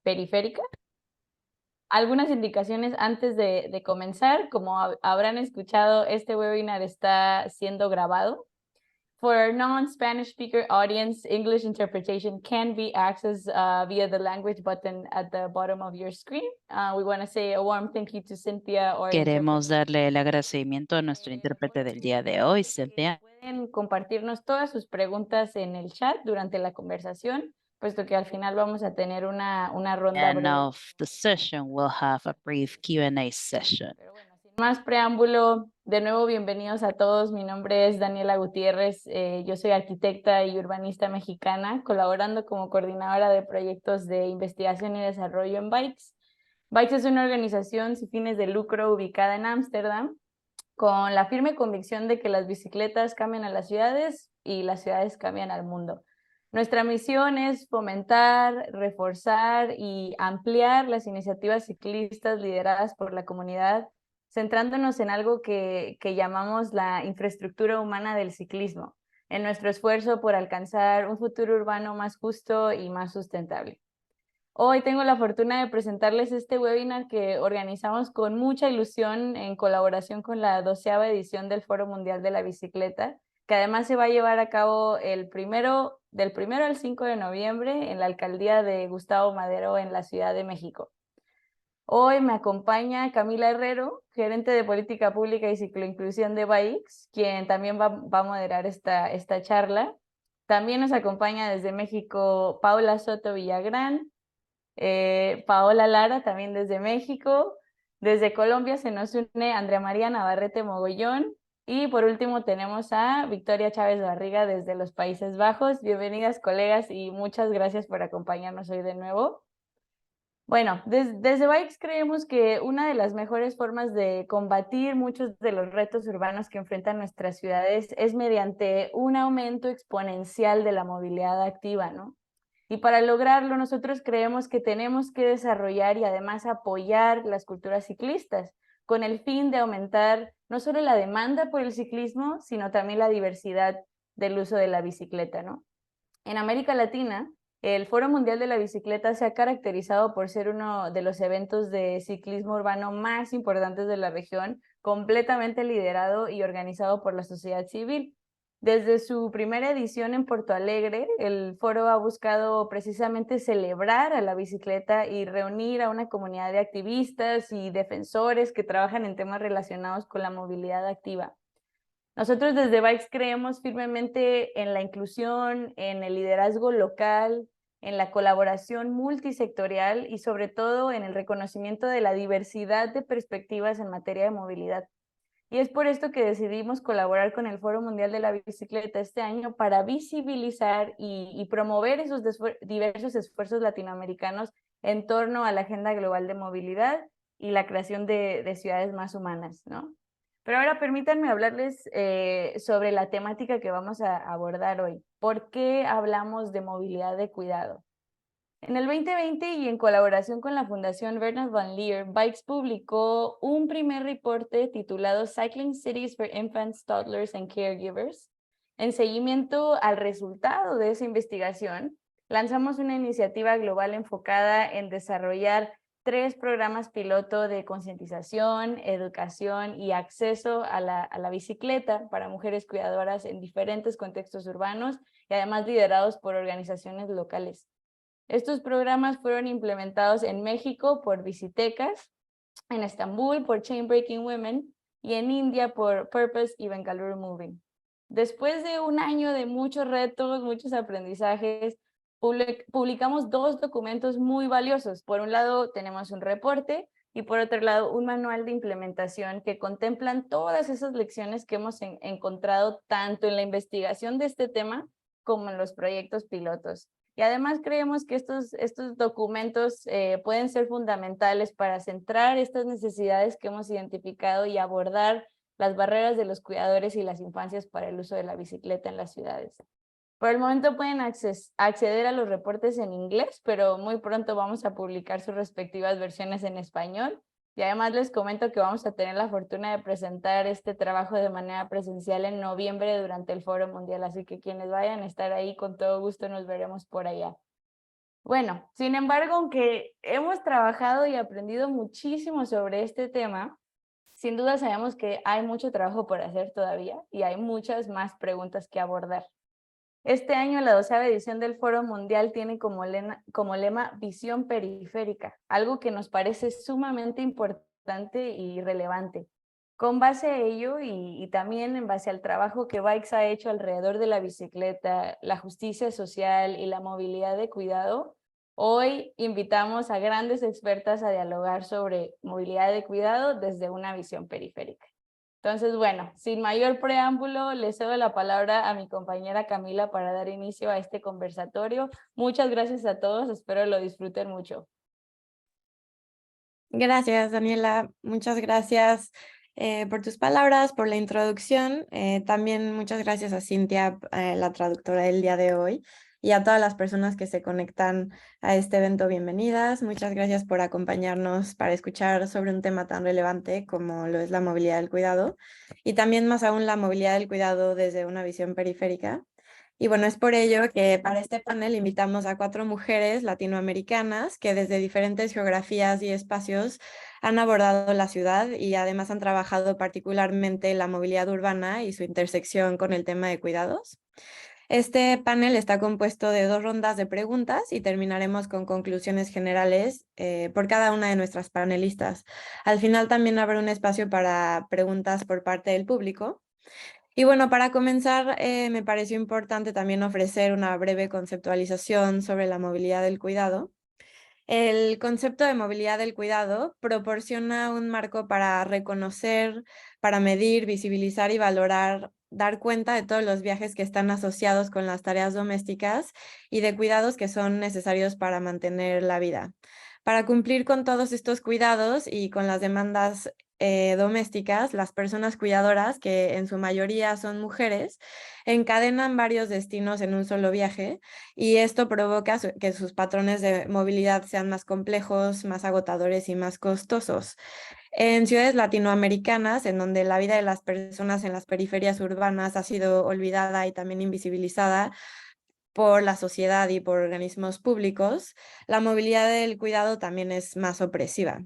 periférica. Algunas indicaciones antes de comenzar. Como habrán escuchado, este webinar está siendo grabado. For our non-Spanish speaker audience, English interpretation can be accessed via the language button at the bottom of your screen. We want to say a warm thank you to Cynthia, our Queremos interpreter. darle el agradecimiento a nuestro intérprete del día de hoy, Cynthia. Pueden compartirnos todas sus preguntas en el chat durante la conversación, puesto que al final vamos a tener una ronda End breve. of the session, we'll have a brief Q&A session. Pero bueno, sin más preámbulo, de nuevo bienvenidos a todos. Mi nombre es Daniela Gutiérrez. Yo soy arquitecta y urbanista mexicana, colaborando como coordinadora de proyectos de investigación y desarrollo en Bikes. Bikes es una organización sin fines de lucro ubicada en Ámsterdam, con la firme convicción de que las bicicletas cambian a las ciudades y las ciudades cambian al mundo. Nuestra misión es fomentar, reforzar y ampliar las iniciativas ciclistas lideradas por la comunidad, centrándonos en algo que llamamos la infraestructura humana del ciclismo, en nuestro esfuerzo por alcanzar un futuro urbano más justo y más sustentable. Hoy tengo la fortuna de presentarles este webinar que organizamos con mucha ilusión en colaboración con la 12ª edición del Foro Mundial de la Bicicleta, que además se va a llevar a cabo del 1 al 5 de noviembre en la alcaldía de Gustavo Madero en la Ciudad de México. Hoy me acompaña Camila Herrero, gerente de Política Pública y Cicloinclusión de Bikes, quien también va a moderar esta charla. También nos acompaña desde México Paula Soto Villagrán, Paola Lara, también desde México. Desde Colombia se nos une Andrea María Navarrete Mogollón. Y por último tenemos a Victoria Chávez Barriga desde los Países Bajos. Bienvenidas, colegas, y muchas gracias por acompañarnos hoy de nuevo. Bueno, desde Bikes creemos que una de las mejores formas de combatir muchos de los retos urbanos que enfrentan nuestras ciudades es mediante un aumento exponencial de la movilidad activa, ¿no? Y para lograrlo, nosotros creemos que tenemos que desarrollar y además apoyar las culturas ciclistas, con el fin de aumentar no solo la demanda por el ciclismo, sino también la diversidad del uso de la bicicleta, ¿no? En América Latina, el Foro Mundial de la Bicicleta se ha caracterizado por ser uno de los eventos de ciclismo urbano más importantes de la región, completamente liderado y organizado por la sociedad civil. Desde su primera edición en Porto Alegre, el foro ha buscado precisamente celebrar a la bicicleta y reunir a una comunidad de activistas y defensores que trabajan en temas relacionados con la movilidad activa. Nosotros desde Bikes creemos firmemente en la inclusión, en el liderazgo local, en la colaboración multisectorial y sobre todo en el reconocimiento de la diversidad de perspectivas en materia de movilidad. Y es por esto que decidimos colaborar con el Foro Mundial de la Bicicleta este año para visibilizar y promover esos diversos esfuerzos latinoamericanos en torno a la agenda global de movilidad y la creación de ciudades más humanas, ¿no? Pero ahora permítanme hablarles sobre la temática que vamos a abordar hoy. ¿Por qué hablamos de movilidad de cuidado? En el 2020 y en colaboración con la Fundación Bernard Van Leer, Bikes publicó un primer reporte titulado Cycling Cities for Infants, Toddlers and Caregivers. En seguimiento al resultado de esa investigación, lanzamos una iniciativa global enfocada en desarrollar 3 programas piloto de concientización, educación y acceso a la bicicleta para mujeres cuidadoras en diferentes contextos urbanos y además liderados por organizaciones locales. Estos programas fueron implementados en México por Bicitecas, en Estambul por Chain Breaking Women y en India por Purpose y Bengaluru Moving. Después de un año de muchos retos, muchos aprendizajes, publicamos 2 documentos muy valiosos. Por un lado tenemos un reporte y por otro lado un manual de implementación que contemplan todas esas lecciones que hemos encontrado tanto en la investigación de este tema como en los proyectos pilotos. Y además creemos que estos documentos pueden ser fundamentales para centrar estas necesidades que hemos identificado y abordar las barreras de los cuidadores y las infancias para el uso de la bicicleta en las ciudades. Por el momento pueden acceder a los reportes en inglés, pero muy pronto vamos a publicar sus respectivas versiones en español. Y además les comento que vamos a tener la fortuna de presentar este trabajo de manera presencial en noviembre durante el Foro Mundial, así que quienes vayan a estar ahí, con todo gusto nos veremos por allá. Bueno, sin embargo, aunque hemos trabajado y aprendido muchísimo sobre este tema, sin duda sabemos que hay mucho trabajo por hacer todavía y hay muchas más preguntas que abordar. Este año la 12ª edición del Foro Mundial tiene como lema Visión Periférica, algo que nos parece sumamente importante y relevante. Con base a ello y también en base al trabajo que Bikes ha hecho alrededor de la bicicleta, la justicia social y la movilidad de cuidado, hoy invitamos a grandes expertas a dialogar sobre movilidad de cuidado desde una visión periférica. Entonces, bueno, sin mayor preámbulo, le cedo la palabra a mi compañera Camila para dar inicio a este conversatorio. Muchas gracias a todos, espero lo disfruten mucho. Gracias, Daniela. Muchas gracias por tus palabras, por la introducción. También muchas gracias a Cintia, la traductora del día de hoy, y a todas las personas que se conectan a este evento. Bienvenidas. Muchas gracias por acompañarnos para escuchar sobre un tema tan relevante como lo es la movilidad del cuidado, y también más aún la movilidad del cuidado desde una visión periférica. Y bueno, es por ello que para este panel invitamos a 4 mujeres latinoamericanas que desde diferentes geografías y espacios han abordado la ciudad y además han trabajado particularmente la movilidad urbana y su intersección con el tema de cuidados. Este panel está compuesto de 2 rondas de preguntas y terminaremos con conclusiones generales por cada una de nuestras panelistas. Al final también habrá un espacio para preguntas por parte del público. Y bueno, para comenzar, me pareció importante también ofrecer una breve conceptualización sobre la movilidad del cuidado. El concepto de movilidad del cuidado proporciona un marco para reconocer, para medir, visibilizar y valorar, dar cuenta de todos los viajes que están asociados con las tareas domésticas y de cuidados que son necesarios para mantener la vida. Para cumplir con todos estos cuidados y con las demandas domésticas, las personas cuidadoras, que en su mayoría son mujeres, encadenan varios destinos en un solo viaje, y esto provoca que sus patrones de movilidad sean más complejos, más agotadores y más costosos. En ciudades latinoamericanas, en donde la vida de las personas en las periferias urbanas ha sido olvidada y también invisibilizada por la sociedad y por organismos públicos, la movilidad del cuidado también es más opresiva.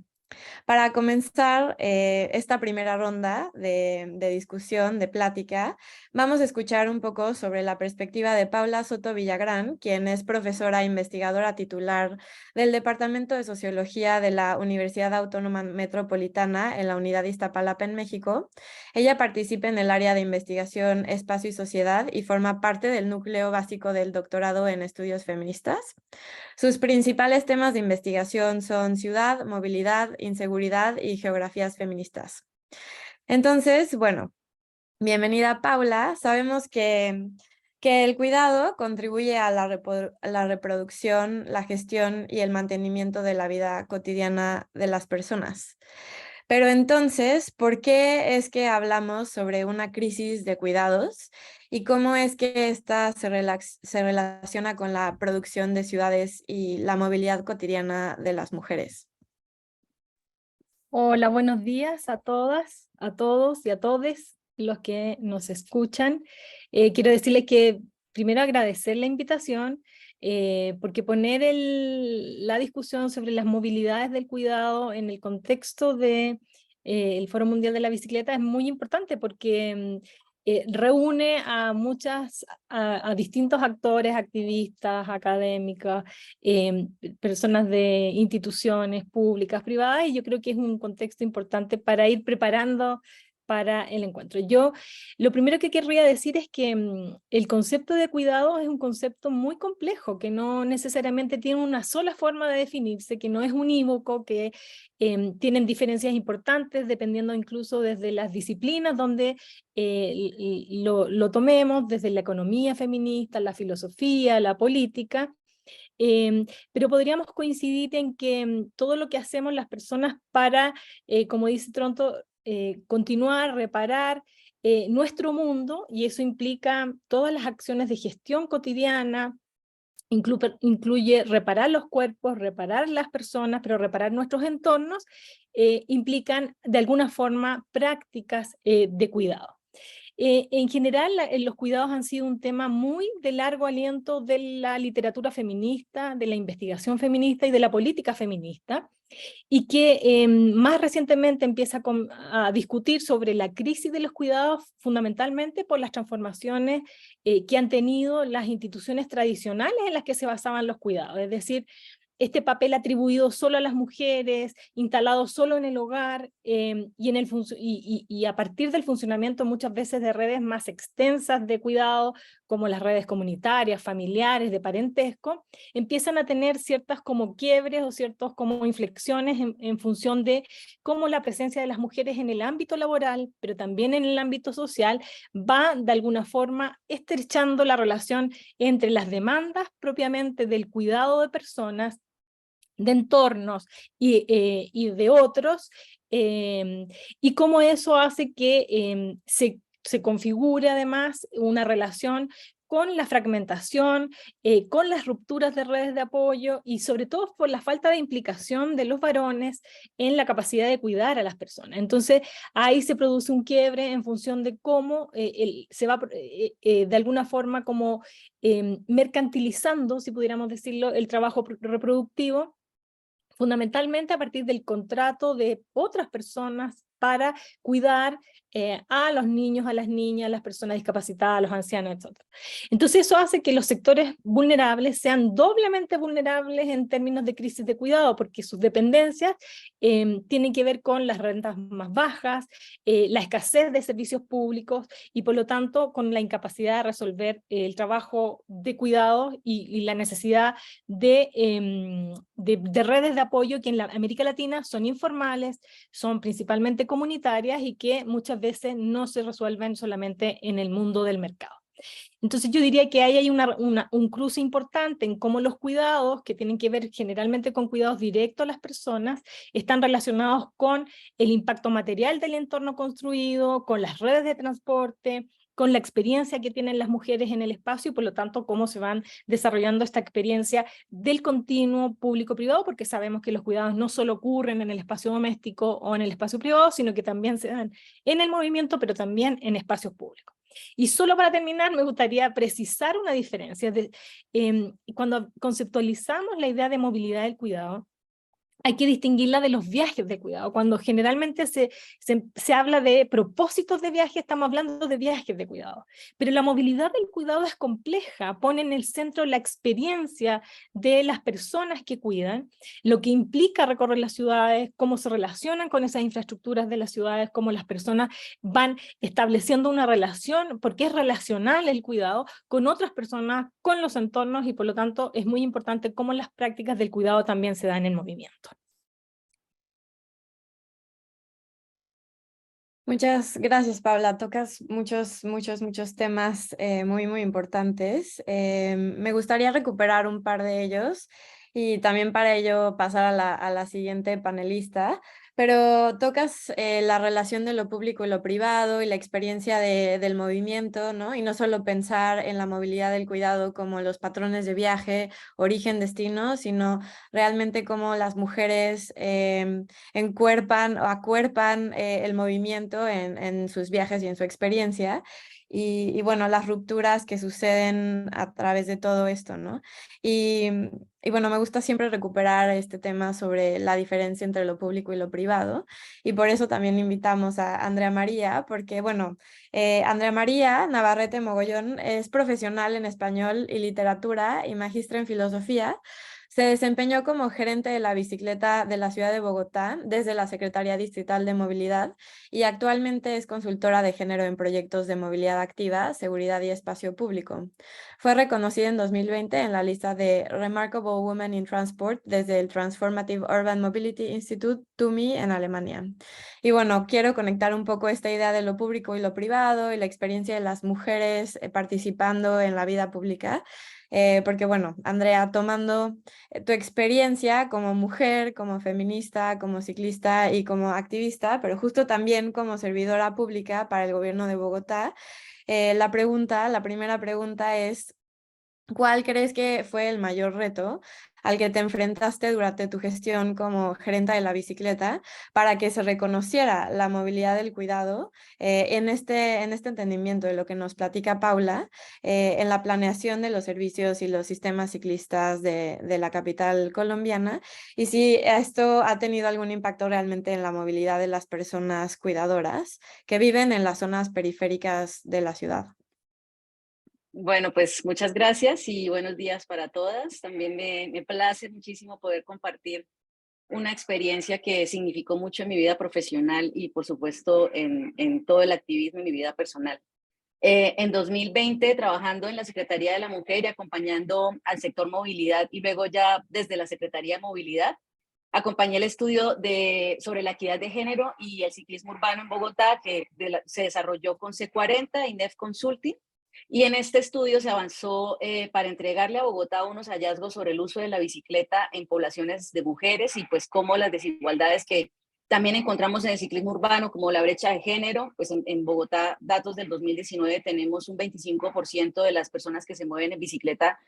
Para comenzar esta primera ronda de discusión, de plática, vamos a escuchar un poco sobre la perspectiva de Paula Soto Villagrán, quien es profesora e investigadora titular del Departamento de Sociología de la Universidad Autónoma Metropolitana en la Unidad de Iztapalapa, en México. Ella participa en el área de investigación Espacio y Sociedad y forma parte del núcleo básico del doctorado en estudios feministas. Sus principales temas de investigación son ciudad, movilidad, inseguridad y geografías feministas. Entonces, bueno, bienvenida, Paula. Sabemos que el cuidado contribuye a la reproducción, la gestión y el mantenimiento de la vida cotidiana de las personas. Pero entonces, ¿por qué es que hablamos sobre una crisis de cuidados y cómo es que esta se relaciona con la producción de ciudades y la movilidad cotidiana de las mujeres? Hola, buenos días a todas, a todos y a todes los que nos escuchan. Quiero decirles que primero agradecer la invitación, porque poner la discusión sobre las movilidades del cuidado en el contexto de, el Foro Mundial de la Bicicleta es muy importante, porque reúne a a distintos actores, activistas, académicas, personas de instituciones públicas, privadas, y yo creo que es un contexto importante para ir preparando para el encuentro. Yo lo primero que querría decir es que el concepto de cuidado es un concepto muy complejo, que no necesariamente tiene una sola forma de definirse, que no es unívoco, que tienen diferencias importantes dependiendo incluso desde las disciplinas donde lo tomemos, desde la economía feminista, la filosofía, la política. Pero podríamos coincidir en que todo lo que hacemos las personas para, como dice Tronto, continuar, reparar nuestro mundo, y eso implica todas las acciones de gestión cotidiana, incluye reparar los cuerpos, reparar las personas, pero reparar nuestros entornos, implican de alguna forma prácticas de cuidado. En general, los cuidados han sido un tema muy de largo aliento de la literatura feminista, de la investigación feminista y de la política feminista, y que más recientemente empieza a discutir sobre la crisis de los cuidados fundamentalmente por las transformaciones que han tenido las instituciones tradicionales en las que se basaban los cuidados, es decir, este papel atribuido solo a las mujeres, instalado solo en el hogar, y a partir del funcionamiento muchas veces de redes más extensas de cuidado, como las redes comunitarias, familiares, de parentesco, empiezan a tener ciertas como quiebres o ciertas como inflexiones en función de cómo la presencia de las mujeres en el ámbito laboral, pero también en el ámbito social, va de alguna forma estrechando la relación entre las demandas propiamente del cuidado de personas, de entornos y de otros, y cómo eso hace que se configure además una relación con la fragmentación, con las rupturas de redes de apoyo y sobre todo por la falta de implicación de los varones en la capacidad de cuidar a las personas. Entonces ahí se produce un quiebre en función de cómo se va de alguna forma como mercantilizando, si pudiéramos decirlo, el trabajo reproductivo, fundamentalmente a partir del contrato de otras personas para cuidar a los niños, a las niñas, a las personas discapacitadas, a los ancianos, etc. Entonces eso hace que los sectores vulnerables sean doblemente vulnerables en términos de crisis de cuidado, porque sus dependencias tienen que ver con las rentas más bajas, la escasez de servicios públicos y por lo tanto con la incapacidad de resolver el trabajo de cuidado y la necesidad de redes de apoyo que en la América Latina son informales, son principalmente comunitarias y que muchas veces no se resuelven solamente en el mundo del mercado. Entonces yo diría que ahí hay un cruce importante en cómo los cuidados, que tienen que ver generalmente con cuidados directos a las personas, están relacionados con el impacto material del entorno construido, con las redes de transporte, con la experiencia que tienen las mujeres en el espacio y por lo tanto cómo se van desarrollando esta experiencia del continuo público-privado, porque sabemos que los cuidados no solo ocurren en el espacio doméstico o en el espacio privado, sino que también se dan en el movimiento, pero también en espacios públicos. Y solo para terminar, me gustaría precisar una diferencia. Cuando conceptualizamos la idea de movilidad del cuidado, hay que distinguirla de los viajes de cuidado. Cuando generalmente se habla de propósitos de viaje, estamos hablando de viajes de cuidado. Pero la movilidad del cuidado es compleja, pone en el centro la experiencia de las personas que cuidan, lo que implica recorrer las ciudades, cómo se relacionan con esas infraestructuras de las ciudades, cómo las personas van estableciendo una relación, porque es relacional el cuidado con otras personas, con los entornos, y por lo tanto es muy importante cómo las prácticas del cuidado también se dan en movimiento. Muchas gracias, Paula. Tocas muchos temas muy importantes. Me gustaría recuperar un par de ellos y también para ello pasar a la siguiente panelista. Pero tocas la relación de lo público y lo privado y la experiencia del movimiento, ¿no? Y no solo pensar en la movilidad del cuidado como los patrones de viaje, origen, destino, sino realmente cómo las mujeres encuerpan o acuerpan el movimiento en sus viajes y en su experiencia. Y bueno, las rupturas que suceden a través de todo esto, ¿no? Y bueno, me gusta siempre recuperar este tema sobre la diferencia entre lo público y lo privado, y por eso también invitamos a Andrea María, porque bueno, Andrea María Navarrete Mogollón es profesional en español y literatura y magistra en filosofía. Se desempeñó como gerente de la bicicleta de la ciudad de Bogotá desde la Secretaría Distrital de Movilidad y actualmente es consultora de género en proyectos de movilidad activa, seguridad y espacio público. Fue reconocida en 2020 en la lista de Remarkable Women in Transport desde el Transformative Urban Mobility Institute TUMI en Alemania. Y bueno, quiero conectar un poco esta idea de lo público y lo privado y la experiencia de las mujeres participando en la vida pública. Porque bueno, Andrea, tomando tu experiencia como mujer, como feminista, como ciclista y como activista, pero justo también como servidora pública para el gobierno de Bogotá, la primera pregunta es, ¿cuál crees que fue el mayor reto al que te enfrentaste durante tu gestión como gerenta de la bicicleta para que se reconociera la movilidad del cuidado en este entendimiento de lo que nos platica Paula en la planeación de los servicios y los sistemas ciclistas de la capital colombiana, y si esto ha tenido algún impacto realmente en la movilidad de las personas cuidadoras que viven en las zonas periféricas de la ciudad. Bueno, pues muchas gracias y buenos días para todas. También me place muchísimo poder compartir una experiencia que significó mucho en mi vida profesional y por supuesto en todo el activismo en mi vida personal. En 2020, trabajando en la Secretaría de la Mujer y acompañando al sector movilidad y luego ya desde la Secretaría de Movilidad, acompañé el estudio sobre la equidad de género y el ciclismo urbano en Bogotá que se desarrolló con C40 y NEF Consulting. Y en este estudio se avanzó para entregarle a Bogotá unos hallazgos sobre el uso de la bicicleta en poblaciones de mujeres y pues cómo las desigualdades que también encontramos en el ciclismo urbano, como la brecha de género, pues en Bogotá, datos del 2019, tenemos un 25% de las personas que se mueven en bicicleta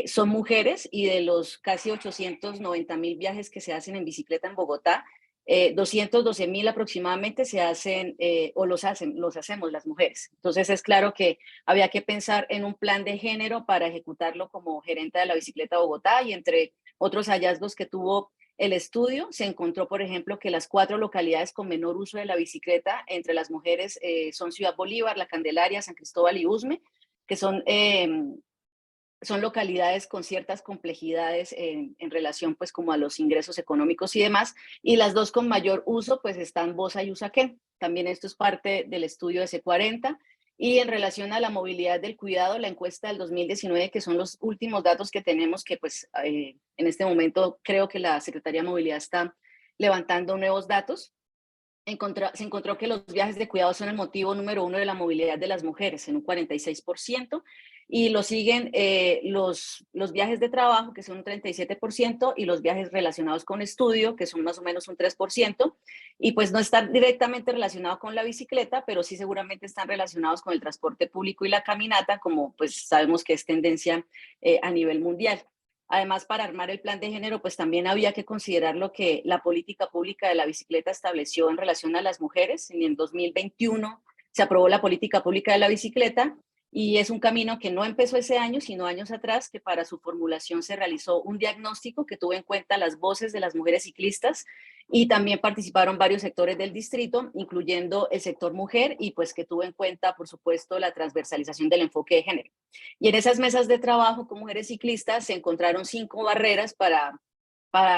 son mujeres, y de los casi 890,000 viajes que se hacen en bicicleta en Bogotá, 212,000 aproximadamente se hacen o los hacemos las mujeres. Entonces es claro que había que pensar en un plan de género para ejecutarlo como gerente de la bicicleta Bogotá, y entre otros hallazgos que tuvo el estudio, se encontró, por ejemplo, que las 4 localidades con menor uso de la bicicleta entre las mujeres son Ciudad Bolívar, La Candelaria, San Cristóbal y Usme, que son localidades con ciertas complejidades en relación pues como a los ingresos económicos y demás, y las 2 con mayor uso pues están Bosa y Usaquén. También esto es parte del estudio de C40. Y en relación a la movilidad del cuidado, la encuesta del 2019, que son los últimos datos que tenemos, que pues en este momento creo que la Secretaría de Movilidad está levantando nuevos datos, se encontró que los viajes de cuidado son el motivo número 1 de la movilidad de las mujeres, en un 46%, y lo siguen los viajes de trabajo, que son un 37%, y los viajes relacionados con estudio, que son más o menos un 3%, y pues no están directamente relacionados con la bicicleta, pero sí seguramente están relacionados con el transporte público y la caminata, como pues sabemos que es tendencia a nivel mundial. Además, para armar el plan de género, pues también había que considerar lo que la política pública de la bicicleta estableció en relación a las mujeres. En el 2021 se aprobó la política pública de la bicicleta, y es un camino que no empezó ese año, sino años atrás, que para su formulación se realizó un diagnóstico que tuvo en cuenta las voces de las mujeres ciclistas, y también participaron varios sectores del distrito, incluyendo el sector mujer, y pues que tuvo en cuenta, por supuesto, la transversalización del enfoque de género. Y en esas mesas de trabajo con mujeres ciclistas se encontraron 5 barreras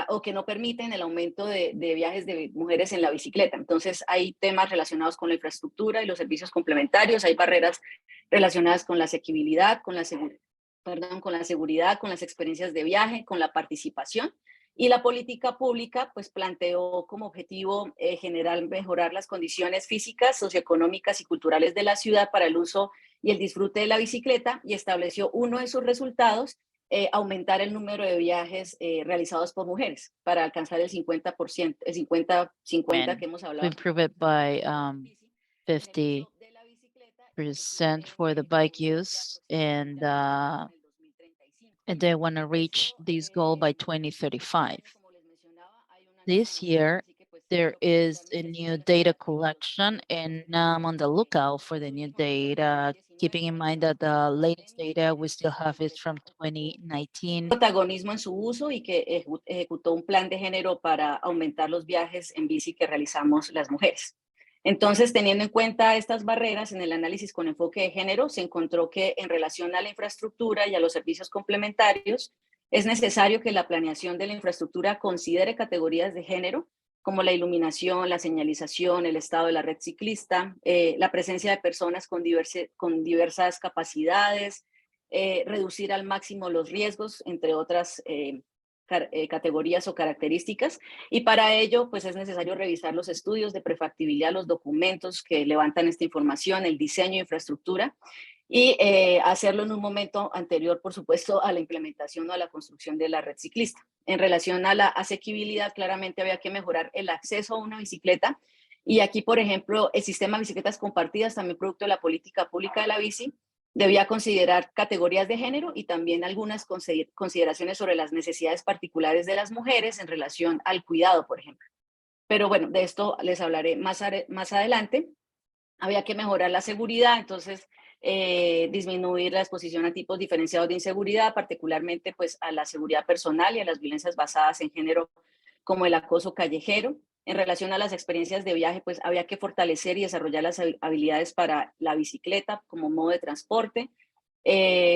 o que no permiten el aumento de viajes de mujeres en la bicicleta. Entonces hay temas relacionados con la infraestructura y los servicios complementarios, hay barreras relacionadas con la asequibilidad, con la seguridad, con las experiencias de viaje, con la participación. Y la política pública pues planteó como objetivo general mejorar las condiciones físicas, socioeconómicas y culturales de la ciudad para el uso y el disfrute de la bicicleta, y estableció uno de sus resultados, aumentar el número de viajes realizados por mujeres para alcanzar el 50%, el 50-50 que hemos To hablado. improve it by 50% for the bike use, and they want to reach this goal by 2035. This year, there is a new data collection, and I'm on the lookout for the new data, keeping in mind that the latest data we still have is from 2019. Protagonismo en su uso, y que ejecutó un plan de género para aumentar los viajes en bici que realizamos las mujeres. Entonces, teniendo en cuenta estas barreras en el análisis con enfoque de género, se encontró que en relación a la infraestructura y a los servicios complementarios, es necesario que la planeación de la infraestructura considere categorías de género, como la iluminación, la señalización, el estado de la red ciclista, la presencia de personas con diversas capacidades, reducir al máximo los riesgos, entre otras categorías o características. Y para ello, pues es necesario revisar los estudios de prefactibilidad, los documentos que levantan esta información, el diseño de infraestructura, y hacerlo en un momento anterior, por supuesto, a la implementación o a la construcción de la red ciclista. En relación a la asequibilidad, claramente había que mejorar el acceso a una bicicleta, y aquí, por ejemplo, el sistema de bicicletas compartidas, también producto de la política pública de la bici, debía considerar categorías de género y también algunas consideraciones sobre las necesidades particulares de las mujeres en relación al cuidado, por ejemplo. Pero bueno, de esto les hablaré más adelante. Había que mejorar la seguridad, entonces disminuir la exposición a tipos diferenciados de inseguridad, particularmente pues a la seguridad personal y a las violencias basadas en género, como el acoso callejero. En relación a las experiencias de viaje, pues había que fortalecer y desarrollar las habilidades para la bicicleta como modo de transporte,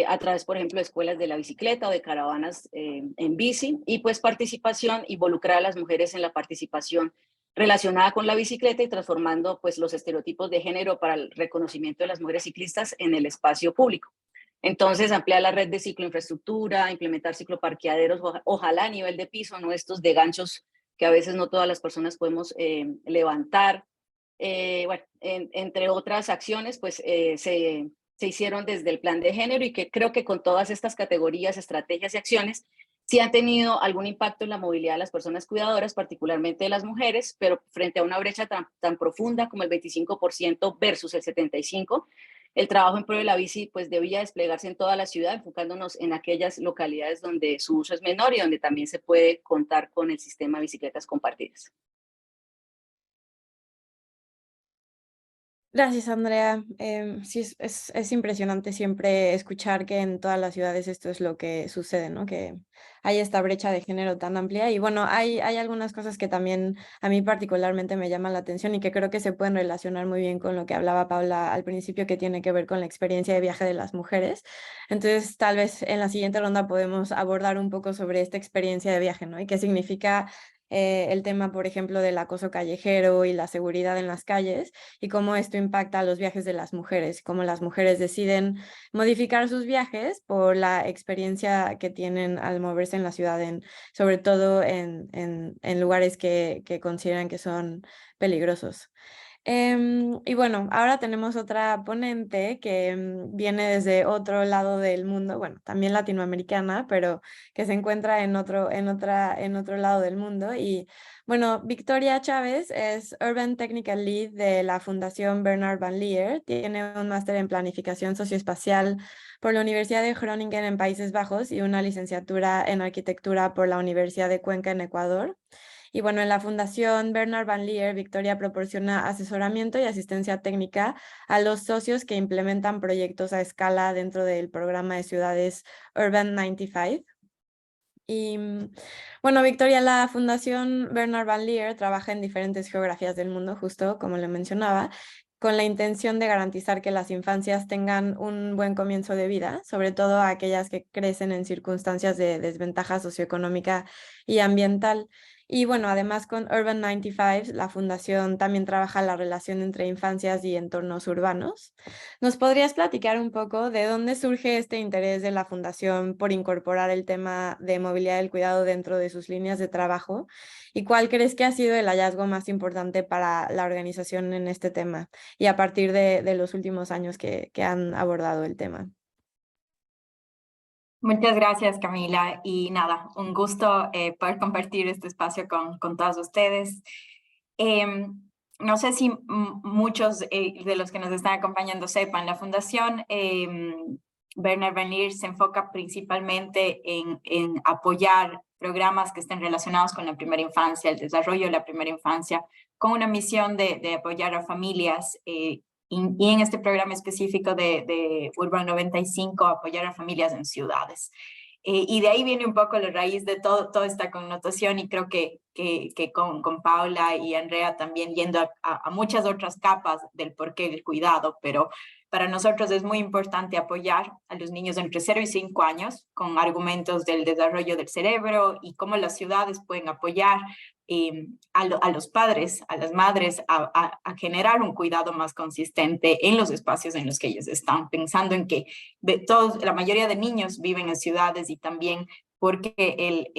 a través, por ejemplo, de escuelas de la bicicleta o de caravanas en bici, y pues participación, involucrar a las mujeres en la participación relacionada con la bicicleta y transformando pues los estereotipos de género para el reconocimiento de las mujeres ciclistas en el espacio público. Entonces, ampliar la red de cicloinfraestructura, implementar cicloparqueaderos, ojalá a nivel de piso, no estos de ganchos que a veces no todas las personas podemos levantar. Bueno, entre otras acciones, pues se hicieron desde el plan de género y que creo que con todas estas categorías, estrategias y acciones, sí han tenido algún impacto en la movilidad de las personas cuidadoras, particularmente de las mujeres, pero frente a una brecha tan profunda como el 25% versus el 75%, el trabajo en pro de la bici pues debía desplegarse en toda la ciudad, enfocándonos en aquellas localidades donde su uso es menor y donde también se puede contar con el sistema de bicicletas compartidas. Gracias, Andrea. Sí, es impresionante siempre escuchar que en todas las ciudades esto es lo que sucede, ¿no? Que hay esta brecha de género tan amplia. Y bueno, hay algunas cosas que también a mí particularmente me llaman la atención y que creo que se pueden relacionar muy bien con lo que hablaba Paula al principio, que tiene que ver con la experiencia de viaje de las mujeres. Entonces, tal vez en la siguiente ronda podemos abordar un poco sobre esta experiencia de viaje, ¿no? Y qué significa el tema, por ejemplo, del acoso callejero y la seguridad en las calles, y cómo esto impacta a los viajes de las mujeres, cómo las mujeres deciden modificar sus viajes por la experiencia que tienen al moverse en la ciudad, sobre todo en lugares que consideran que son peligrosos. Y bueno, ahora tenemos otra ponente que viene desde otro lado del mundo, bueno, también latinoamericana, pero que se encuentra en otro lado del mundo. Y bueno, Victoria Chávez es Urban Technical Lead de la Fundación Bernard Van Leer, tiene un máster en planificación socioespacial por la Universidad de Groningen en Países Bajos y una licenciatura en arquitectura por la Universidad de Cuenca en Ecuador. Y bueno, en la Fundación Bernard Van Leer, Victoria proporciona asesoramiento y asistencia técnica a los socios que implementan proyectos a escala dentro del programa de ciudades Urban 95. Y bueno, Victoria, la Fundación Bernard Van Leer trabaja en diferentes geografías del mundo, justo como le mencionaba, con la intención de garantizar que las infancias tengan un buen comienzo de vida, sobre todo aquellas que crecen en circunstancias de desventaja socioeconómica y ambiental. Y bueno, además con Urban 95, la fundación también trabaja la relación entre infancias y entornos urbanos. ¿Nos podrías platicar un poco de dónde surge este interés de la fundación por incorporar el tema de movilidad del cuidado dentro de sus líneas de trabajo? ¿Y cuál crees que ha sido el hallazgo más importante para la organización en este tema y a partir de los últimos años que han abordado el tema? Muchas gracias, Camila. Y nada, un gusto poder compartir este espacio con todos ustedes. No sé si muchos de los que nos están acompañando sepan, la Fundación Bernard Van Leer se enfoca principalmente en apoyar programas que estén relacionados con la primera infancia, el desarrollo de la primera infancia, con una misión de apoyar a familias y en este programa específico de Urban 95, apoyar a familias en ciudades. Y de ahí viene un poco la raíz de toda esta connotación, y creo que con Paula y Andrea también yendo a muchas otras capas del porqué del cuidado, pero para nosotros es muy importante apoyar a los niños entre 0 y 5 años con argumentos del desarrollo del cerebro y cómo las ciudades pueden apoyar a los padres, a las madres, a generar un cuidado más consistente en los espacios en los que ellos están, pensando en que la mayoría de niños viven en ciudades, y también porque el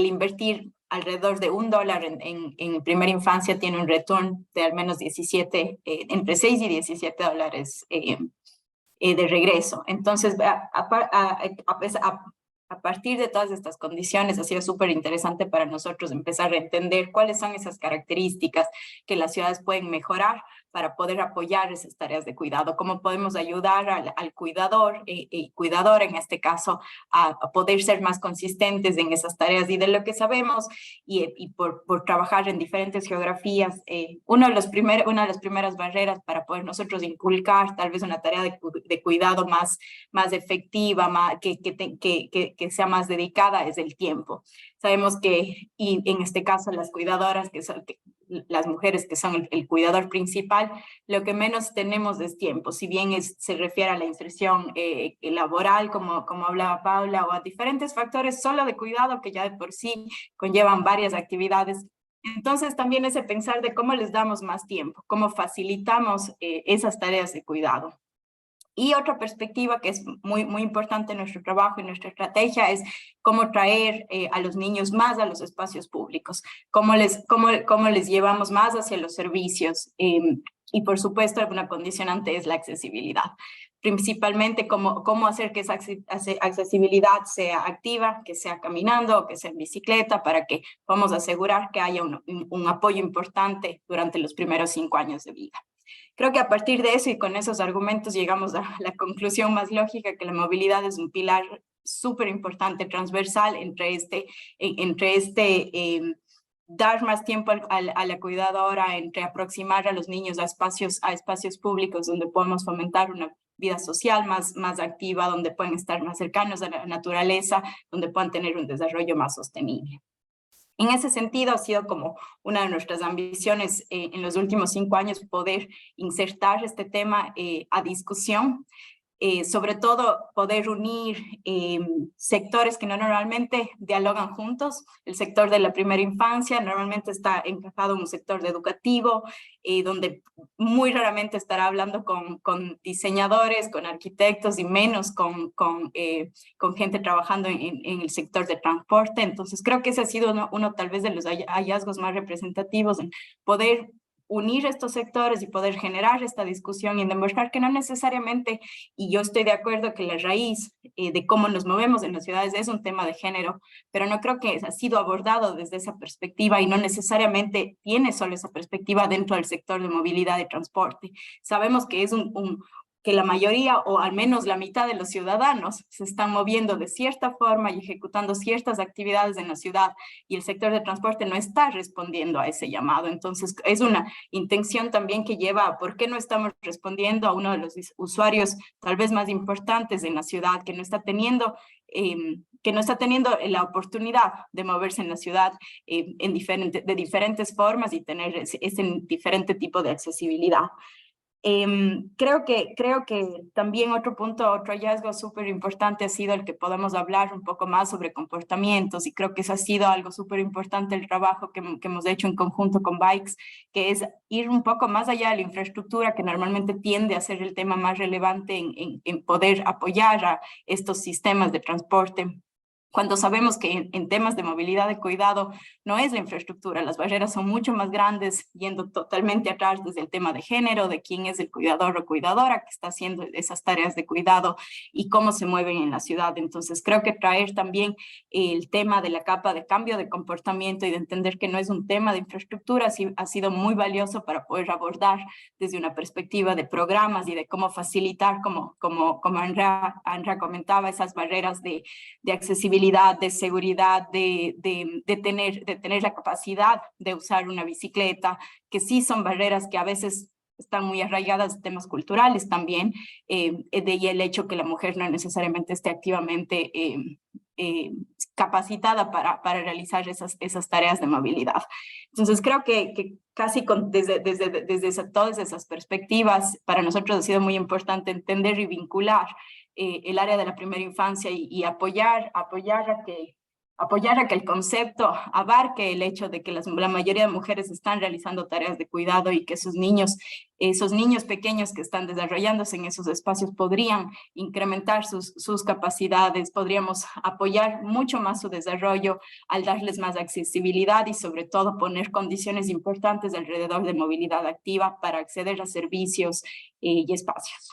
invertir alrededor de $1 en primera infancia tiene un retorno de al menos entre 6 y $17 de regreso. Entonces, a partir de todas estas condiciones, ha sido súper interesante para nosotros empezar a entender cuáles son esas características que las ciudades pueden mejorar para poder apoyar esas tareas de cuidado, cómo podemos ayudar al cuidador y cuidadora en este caso a poder ser más consistentes en esas tareas. Y de lo que sabemos y por trabajar en diferentes geografías, una de las primeras barreras para poder nosotros inculcar tal vez una tarea de cuidado más efectiva, que sea más dedicada, es el tiempo. Sabemos que, y en este caso las cuidadoras, las mujeres que son el cuidador principal, lo que menos tenemos es tiempo, si bien se refiere a la inserción laboral, como hablaba Paula, o a diferentes factores solo de cuidado que ya de por sí conllevan varias actividades. Entonces también ese pensar de cómo les damos más tiempo, cómo facilitamos esas tareas de cuidado. Y otra perspectiva que es muy importante en nuestro trabajo y nuestra estrategia es cómo traer a los niños más a los espacios públicos, cómo les llevamos más hacia los servicios. Y por supuesto, una condicionante es la accesibilidad. Principalmente cómo hacer que esa accesibilidad sea activa, que sea caminando o que sea en bicicleta, para que podamos asegurar que haya un apoyo importante durante los primeros 5 años de vida. Creo que a partir de eso y con esos argumentos llegamos a la conclusión más lógica, que la movilidad es un pilar súper importante, transversal dar más tiempo a la cuidadora, entre aproximar a los niños a espacios públicos donde podemos fomentar una vida social más activa, donde puedan estar más cercanos a la naturaleza, donde puedan tener un desarrollo más sostenible. En ese sentido, ha sido como una de nuestras ambiciones en los últimos 5 años poder insertar este tema a discusión, sobre todo poder unir sectores que no normalmente dialogan juntos. El sector de la primera infancia normalmente está encajado en un sector educativo, donde muy raramente estará hablando con diseñadores, con arquitectos y menos con gente trabajando en el sector de transporte. Entonces creo que ese ha sido uno tal vez de los hallazgos más representativos, en poder unir estos sectores y poder generar esta discusión y demostrar que no necesariamente, y yo estoy de acuerdo que la raíz de cómo nos movemos en las ciudades es un tema de género, pero no creo que ha sido abordado desde esa perspectiva y no necesariamente tiene solo esa perspectiva dentro del sector de movilidad y transporte. Sabemos que es que la mayoría o al menos la mitad de los ciudadanos se están moviendo de cierta forma y ejecutando ciertas actividades en la ciudad, y el sector de transporte no está respondiendo a ese llamado. Entonces es una intención también que lleva a por qué no estamos respondiendo a uno de los usuarios tal vez más importantes en la ciudad, que no está teniendo la oportunidad de moverse en la ciudad de diferentes formas y tener ese diferente tipo de accesibilidad. Creo que también otro hallazgo súper importante ha sido el que podemos hablar un poco más sobre comportamientos, y creo que eso ha sido algo súper importante el trabajo que hemos hecho en conjunto con Bikes, que es ir un poco más allá de la infraestructura, que normalmente tiende a ser el tema más relevante en poder apoyar a estos sistemas de transporte, cuando sabemos que en temas de movilidad de cuidado no es la infraestructura, las barreras son mucho más grandes, yendo totalmente atrás desde el tema de género, de quién es el cuidador o cuidadora que está haciendo esas tareas de cuidado y cómo se mueven en la ciudad. Entonces creo que traer también el tema de la capa de cambio de comportamiento y de entender que no es un tema de infraestructura ha sido muy valioso para poder abordar desde una perspectiva de programas y de cómo facilitar, como Andrea comentaba, esas barreras de accesibilidad, de seguridad, de tener la capacidad de usar una bicicleta, que sí son barreras que a veces están muy arraigadas de temas culturales también, y el hecho que la mujer no necesariamente esté activamente capacitada para realizar esas tareas de movilidad. Entonces creo que casi desde todas esas perspectivas, para nosotros ha sido muy importante entender y vincular el área de la primera infancia y apoyar a que el concepto abarque el hecho de que la mayoría de mujeres están realizando tareas de cuidado y que esos niños pequeños que están desarrollándose en esos espacios podrían incrementar sus capacidades, podríamos apoyar mucho más su desarrollo al darles más accesibilidad y sobre todo poner condiciones importantes alrededor de movilidad activa para acceder a servicios y espacios.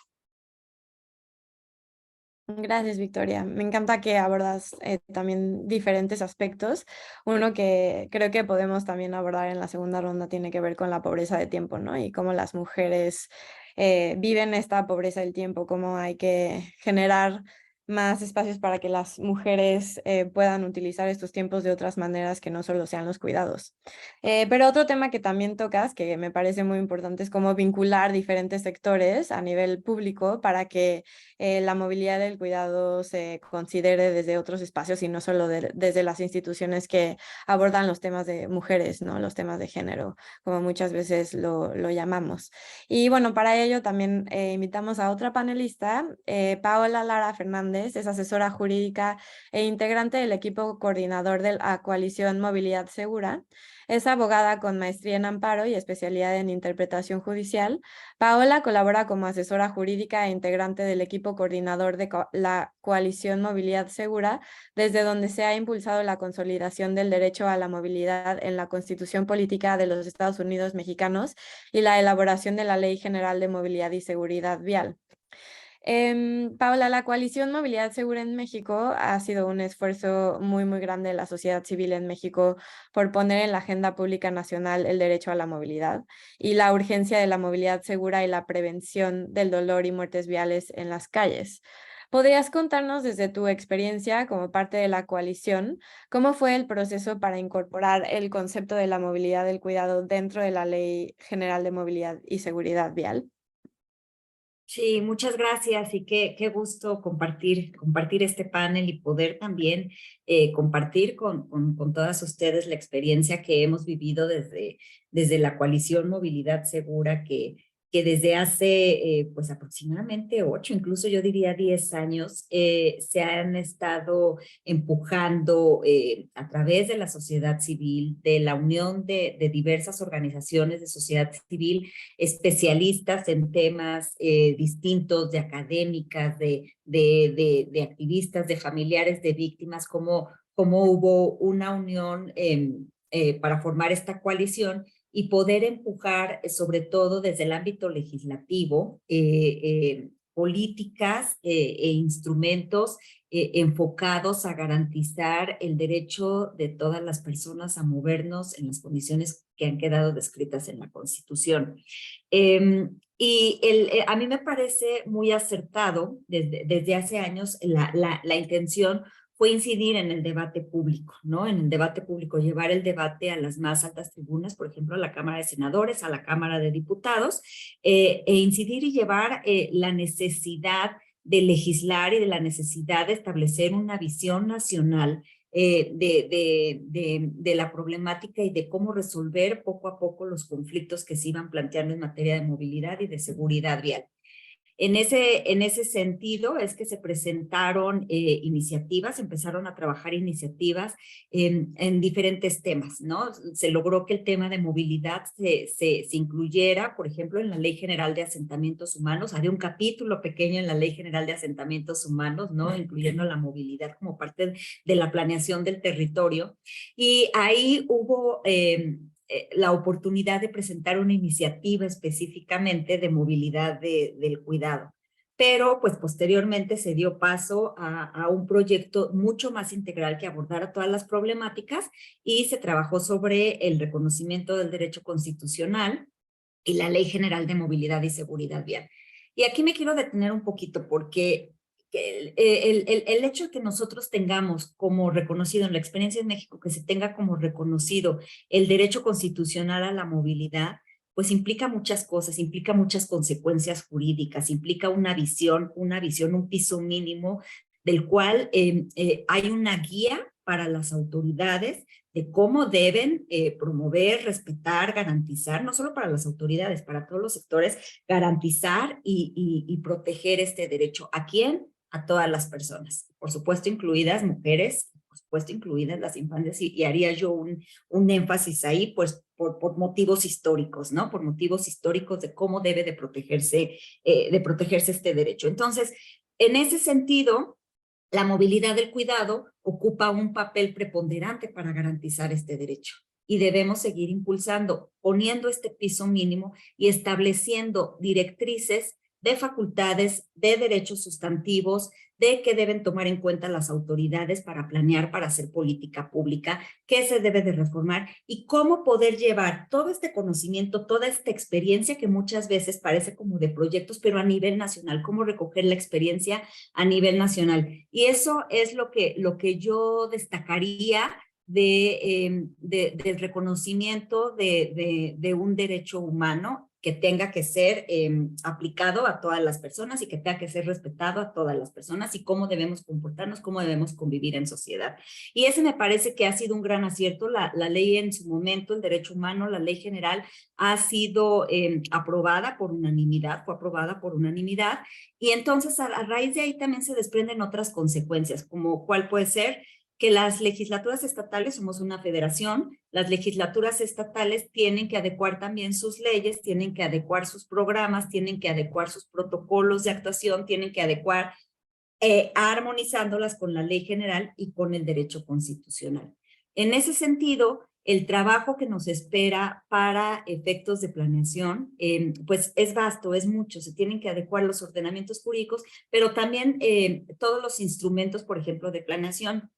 Gracias, Victoria. Me encanta que abordas también diferentes aspectos. Uno que creo que podemos también abordar en la segunda ronda tiene que ver con la pobreza de tiempo, ¿no? Y cómo las mujeres viven esta pobreza del tiempo, cómo hay que generar más espacios para que las mujeres puedan utilizar estos tiempos de otras maneras que no solo sean los cuidados. Pero otro tema que también tocas, que me parece muy importante, es cómo vincular diferentes sectores a nivel público para que la movilidad del cuidado se considere desde otros espacios y no solo desde las instituciones que abordan los temas de mujeres, ¿no? Los temas de género, como muchas veces lo llamamos. Y bueno, para ello también invitamos a otra panelista, Paola Lara Fernández, es asesora jurídica e integrante del equipo coordinador de la coalición Movilidad Segura. Es abogada con maestría en amparo y especialidad en interpretación judicial. Paola colabora como asesora jurídica e integrante del equipo coordinador de la coalición Movilidad Segura, desde donde se ha impulsado la consolidación del derecho a la movilidad en la Constitución Política de los Estados Unidos Mexicanos y la elaboración de la Ley General de Movilidad y Seguridad Vial. Paola, la coalición Movilidad Segura en México ha sido un esfuerzo muy, muy grande de la sociedad civil en México por poner en la agenda pública nacional el derecho a la movilidad y la urgencia de la movilidad segura y la prevención del dolor y muertes viales en las calles. ¿Podrías contarnos desde tu experiencia como parte de la coalición cómo fue el proceso para incorporar el concepto de la movilidad del cuidado dentro de la Ley General de Movilidad y Seguridad Vial? Sí, muchas gracias y qué gusto compartir este panel y poder también compartir con todas ustedes la experiencia que hemos vivido desde la coalición Movilidad Segura, que desde hace pues aproximadamente 8, incluso yo diría 10 años, se han estado empujando a través de la sociedad civil, de la unión de diversas organizaciones de sociedad civil, especialistas en temas distintos, de académicas, de activistas, de familiares de víctimas, como hubo una unión para formar esta coalición y poder empujar, sobre todo desde el ámbito legislativo, políticas e instrumentos enfocados a garantizar el derecho de todas las personas a movernos en las condiciones que han quedado descritas en la Constitución. A mí me parece muy acertado desde hace años la intención fue incidir en el debate público, ¿no? En el debate público, llevar el debate a las más altas tribunas, por ejemplo, a la Cámara de Senadores, a la Cámara de Diputados, e incidir y llevar la necesidad de legislar y de la necesidad de establecer una visión nacional de la problemática y de cómo resolver poco a poco los conflictos que se iban planteando en materia de movilidad y de seguridad vial. En ese sentido es que se presentaron iniciativas, empezaron a trabajar iniciativas en diferentes temas, ¿no? Se logró que el tema de movilidad se incluyera, por ejemplo, en la Ley General de Asentamientos Humanos. Había un capítulo pequeño en la Ley General de Asentamientos Humanos, ¿no? Incluyendo la movilidad como parte de la planeación del territorio. Y ahí hubo la oportunidad de presentar una iniciativa específicamente de movilidad del cuidado. Pero pues posteriormente se dio paso a un proyecto mucho más integral que abordara todas las problemáticas y se trabajó sobre el reconocimiento del derecho constitucional y la Ley General de Movilidad y Seguridad Vial. Y aquí me quiero detener un poquito porque el hecho de que nosotros tengamos como reconocido en la experiencia en México, que se tenga como reconocido el derecho constitucional a la movilidad, pues implica muchas cosas, implica muchas consecuencias jurídicas, implica una visión, un piso mínimo del cual hay una guía para las autoridades de cómo deben promover, respetar, garantizar, no solo para las autoridades, para todos los sectores, garantizar y proteger este derecho. ¿A quién? A todas las personas, por supuesto incluidas mujeres, por supuesto incluidas las infancias, y haría yo un énfasis ahí, pues por motivos históricos, ¿no? Por motivos históricos de cómo debe de protegerse este derecho. Entonces, en ese sentido, la movilidad del cuidado ocupa un papel preponderante para garantizar este derecho y debemos seguir impulsando, poniendo este piso mínimo y estableciendo directrices de facultades, de derechos sustantivos, de qué deben tomar en cuenta las autoridades para planear, para hacer política pública, qué se debe de reformar y cómo poder llevar todo este conocimiento, toda esta experiencia que muchas veces parece como de proyectos, pero a nivel nacional, cómo recoger la experiencia a nivel nacional. Y eso es lo que yo destacaría del reconocimiento de un derecho humano que tenga que ser aplicado a todas las personas y que tenga que ser respetado a todas las personas y cómo debemos comportarnos, cómo debemos convivir en sociedad. Y ese me parece que ha sido un gran acierto. La ley en su momento, el derecho humano, la ley general, ha sido aprobada por unanimidad, fue aprobada por unanimidad. Y entonces a raíz de ahí también se desprenden otras consecuencias, como cuál puede ser que las legislaturas estatales, somos una federación, las legislaturas estatales tienen que adecuar también sus leyes, tienen que adecuar sus programas, tienen que adecuar sus protocolos de actuación, tienen que adecuar, armonizándolas con la ley general y con el derecho constitucional. En ese sentido, el trabajo que nos espera para efectos de planeación, pues es vasto, es mucho, se tienen que adecuar los ordenamientos jurídicos, pero también todos los instrumentos, por ejemplo, de planeación.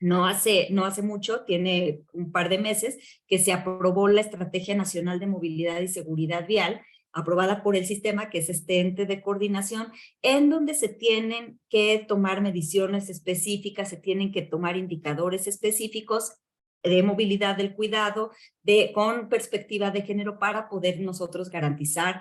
No hace mucho, tiene un par de meses, que se aprobó la Estrategia Nacional de Movilidad y Seguridad Vial, aprobada por el sistema, que es este ente de coordinación, en donde se tienen que tomar mediciones específicas, se tienen que tomar indicadores específicos de movilidad del cuidado, con perspectiva de género, para poder nosotros garantizar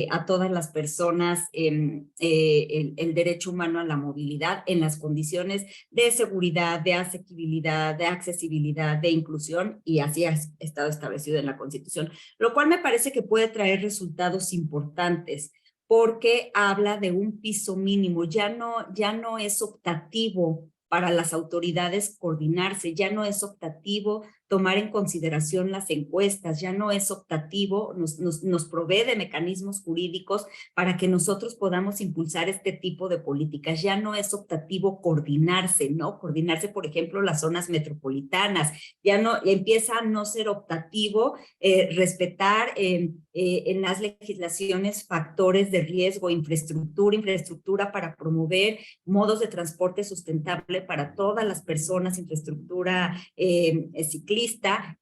a todas las personas el derecho humano a la movilidad en las condiciones de seguridad, de asequibilidad, de accesibilidad, de inclusión, y así ha estado establecido en la Constitución, lo cual me parece que puede traer resultados importantes, porque habla de un piso mínimo, ya no es optativo para las autoridades coordinarse, ya no es optativo tomar en consideración las encuestas, ya no es optativo, nos provee de mecanismos jurídicos para que nosotros podamos impulsar este tipo de políticas, ya no es optativo coordinarse, ¿no? Coordinarse, por ejemplo, las zonas metropolitanas, ya no, empieza a no ser optativo respetar en las legislaciones factores de riesgo, infraestructura para promover modos de transporte sustentable para todas las personas, infraestructura ciclista,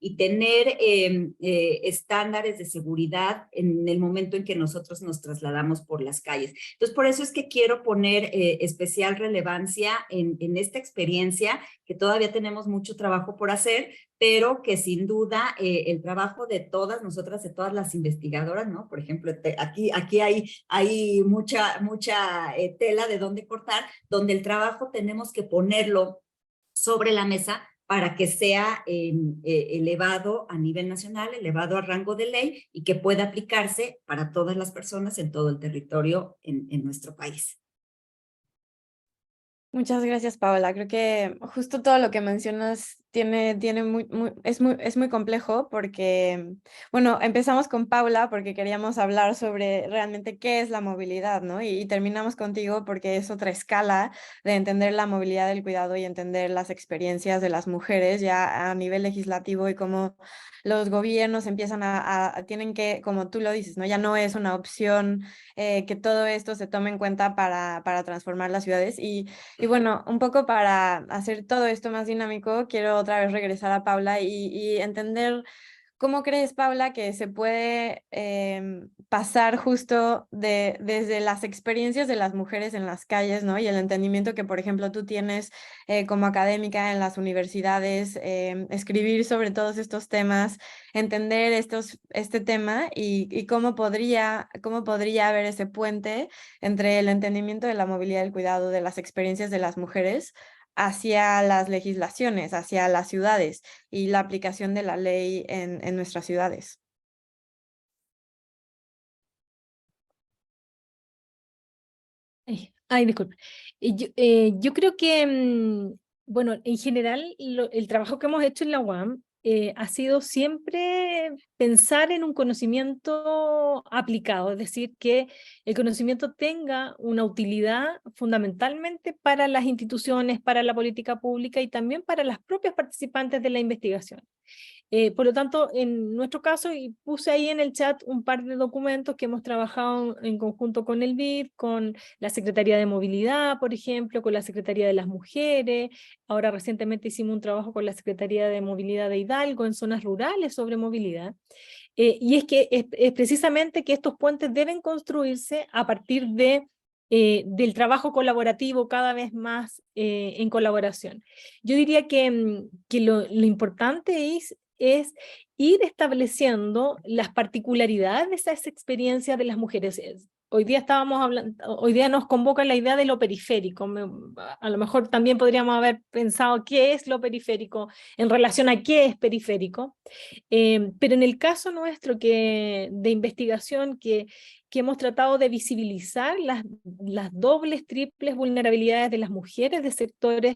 y tener estándares de seguridad en el momento en que nosotros nos trasladamos por las calles. Entonces, por eso es que quiero poner especial relevancia en esta experiencia, que todavía tenemos mucho trabajo por hacer, pero que sin duda el trabajo de todas nosotras, de todas las investigadoras, ¿no? Por ejemplo, aquí hay mucha tela de dónde cortar, donde el trabajo tenemos que ponerlo sobre la mesa para que sea elevado a nivel nacional, elevado a rango de ley, y que pueda aplicarse para todas las personas en todo el territorio en nuestro país. Muchas gracias, Paola. Creo que justo todo lo que mencionas es muy complejo, porque, bueno, empezamos con Paula porque queríamos hablar sobre realmente qué es la movilidad, ¿no? Y terminamos contigo porque es otra escala de entender la movilidad del cuidado y entender las experiencias de las mujeres ya a nivel legislativo, y cómo los gobiernos empiezan tienen que, como tú lo dices, ¿no? Ya no es una opción que todo esto se tome en cuenta para transformar las ciudades. Y bueno, un poco para hacer todo esto más dinámico, quiero otra vez regresar a Paula y entender cómo crees, Paula, que se puede pasar justo desde las experiencias de las mujeres en las calles, ¿no? Y el entendimiento que, por ejemplo, tú tienes como académica en las universidades, escribir sobre todos estos temas, entender este tema, y cómo podría haber ese puente entre el entendimiento de la movilidad del cuidado, de las experiencias de las mujeres, hacia las legislaciones, hacia las ciudades y la aplicación de la ley en nuestras ciudades. Ay, disculpa. Yo creo que, bueno, en general el trabajo que hemos hecho en la UAM ha sido siempre pensar en un conocimiento aplicado, es decir, que el conocimiento tenga una utilidad fundamentalmente para las instituciones, para la política pública y también para las propias participantes de la investigación. Por lo tanto, en nuestro caso, y puse ahí en el chat un par de documentos que hemos trabajado en conjunto con el BID, con la Secretaría de Movilidad, por ejemplo, con la Secretaría de las Mujeres. Ahora recientemente hicimos un trabajo con la Secretaría de Movilidad de Hidalgo en zonas rurales sobre movilidad. Y es que es precisamente que estos puentes deben construirse a partir del trabajo colaborativo cada vez más en colaboración. Yo diría que lo importante es ir estableciendo las particularidades de esas experiencias de las mujeres. Hoy día estábamos hablando, hoy día nos convoca la idea de lo periférico. A lo mejor también podríamos haber pensado qué es lo periférico en relación a qué es periférico. Pero en el caso nuestro de investigación que hemos tratado de visibilizar las dobles, triples vulnerabilidades de las mujeres de sectores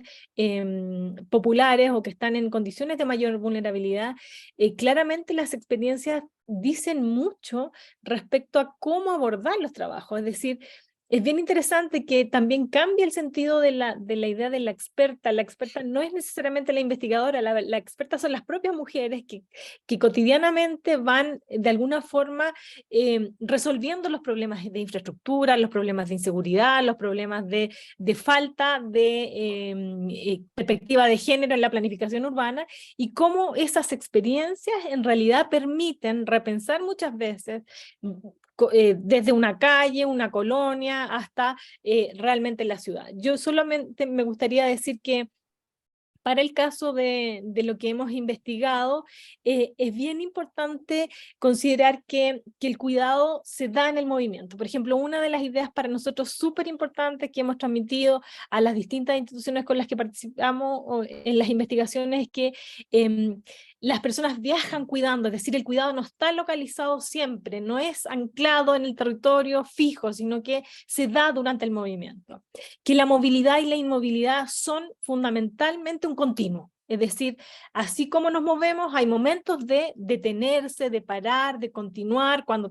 populares o que están en condiciones de mayor vulnerabilidad, claramente las experiencias dicen mucho respecto a cómo abordar los trabajos. Es decir, es bien interesante que también cambia el sentido de la idea de la experta. La experta no es necesariamente la investigadora, la experta son las propias mujeres que cotidianamente van de alguna forma resolviendo los problemas de infraestructura, los problemas de inseguridad, los problemas de falta de perspectiva de género en la planificación urbana, y cómo esas experiencias en realidad permiten repensar muchas veces desde una calle, una colonia, hasta realmente la ciudad. Yo solamente me gustaría decir que para el caso de lo que hemos investigado, es bien importante considerar que el cuidado se da en el movimiento. Por ejemplo, una de las ideas para nosotros súper importantes que hemos transmitido a las distintas instituciones con las que participamos en las investigaciones es que las personas viajan cuidando, es decir, el cuidado no está localizado siempre, no es anclado en el territorio fijo, sino que se da durante el movimiento. Que la movilidad y la inmovilidad son fundamentalmente un continuo. Es decir, así como nos movemos, hay momentos de detenerse, de parar, de continuar, cuando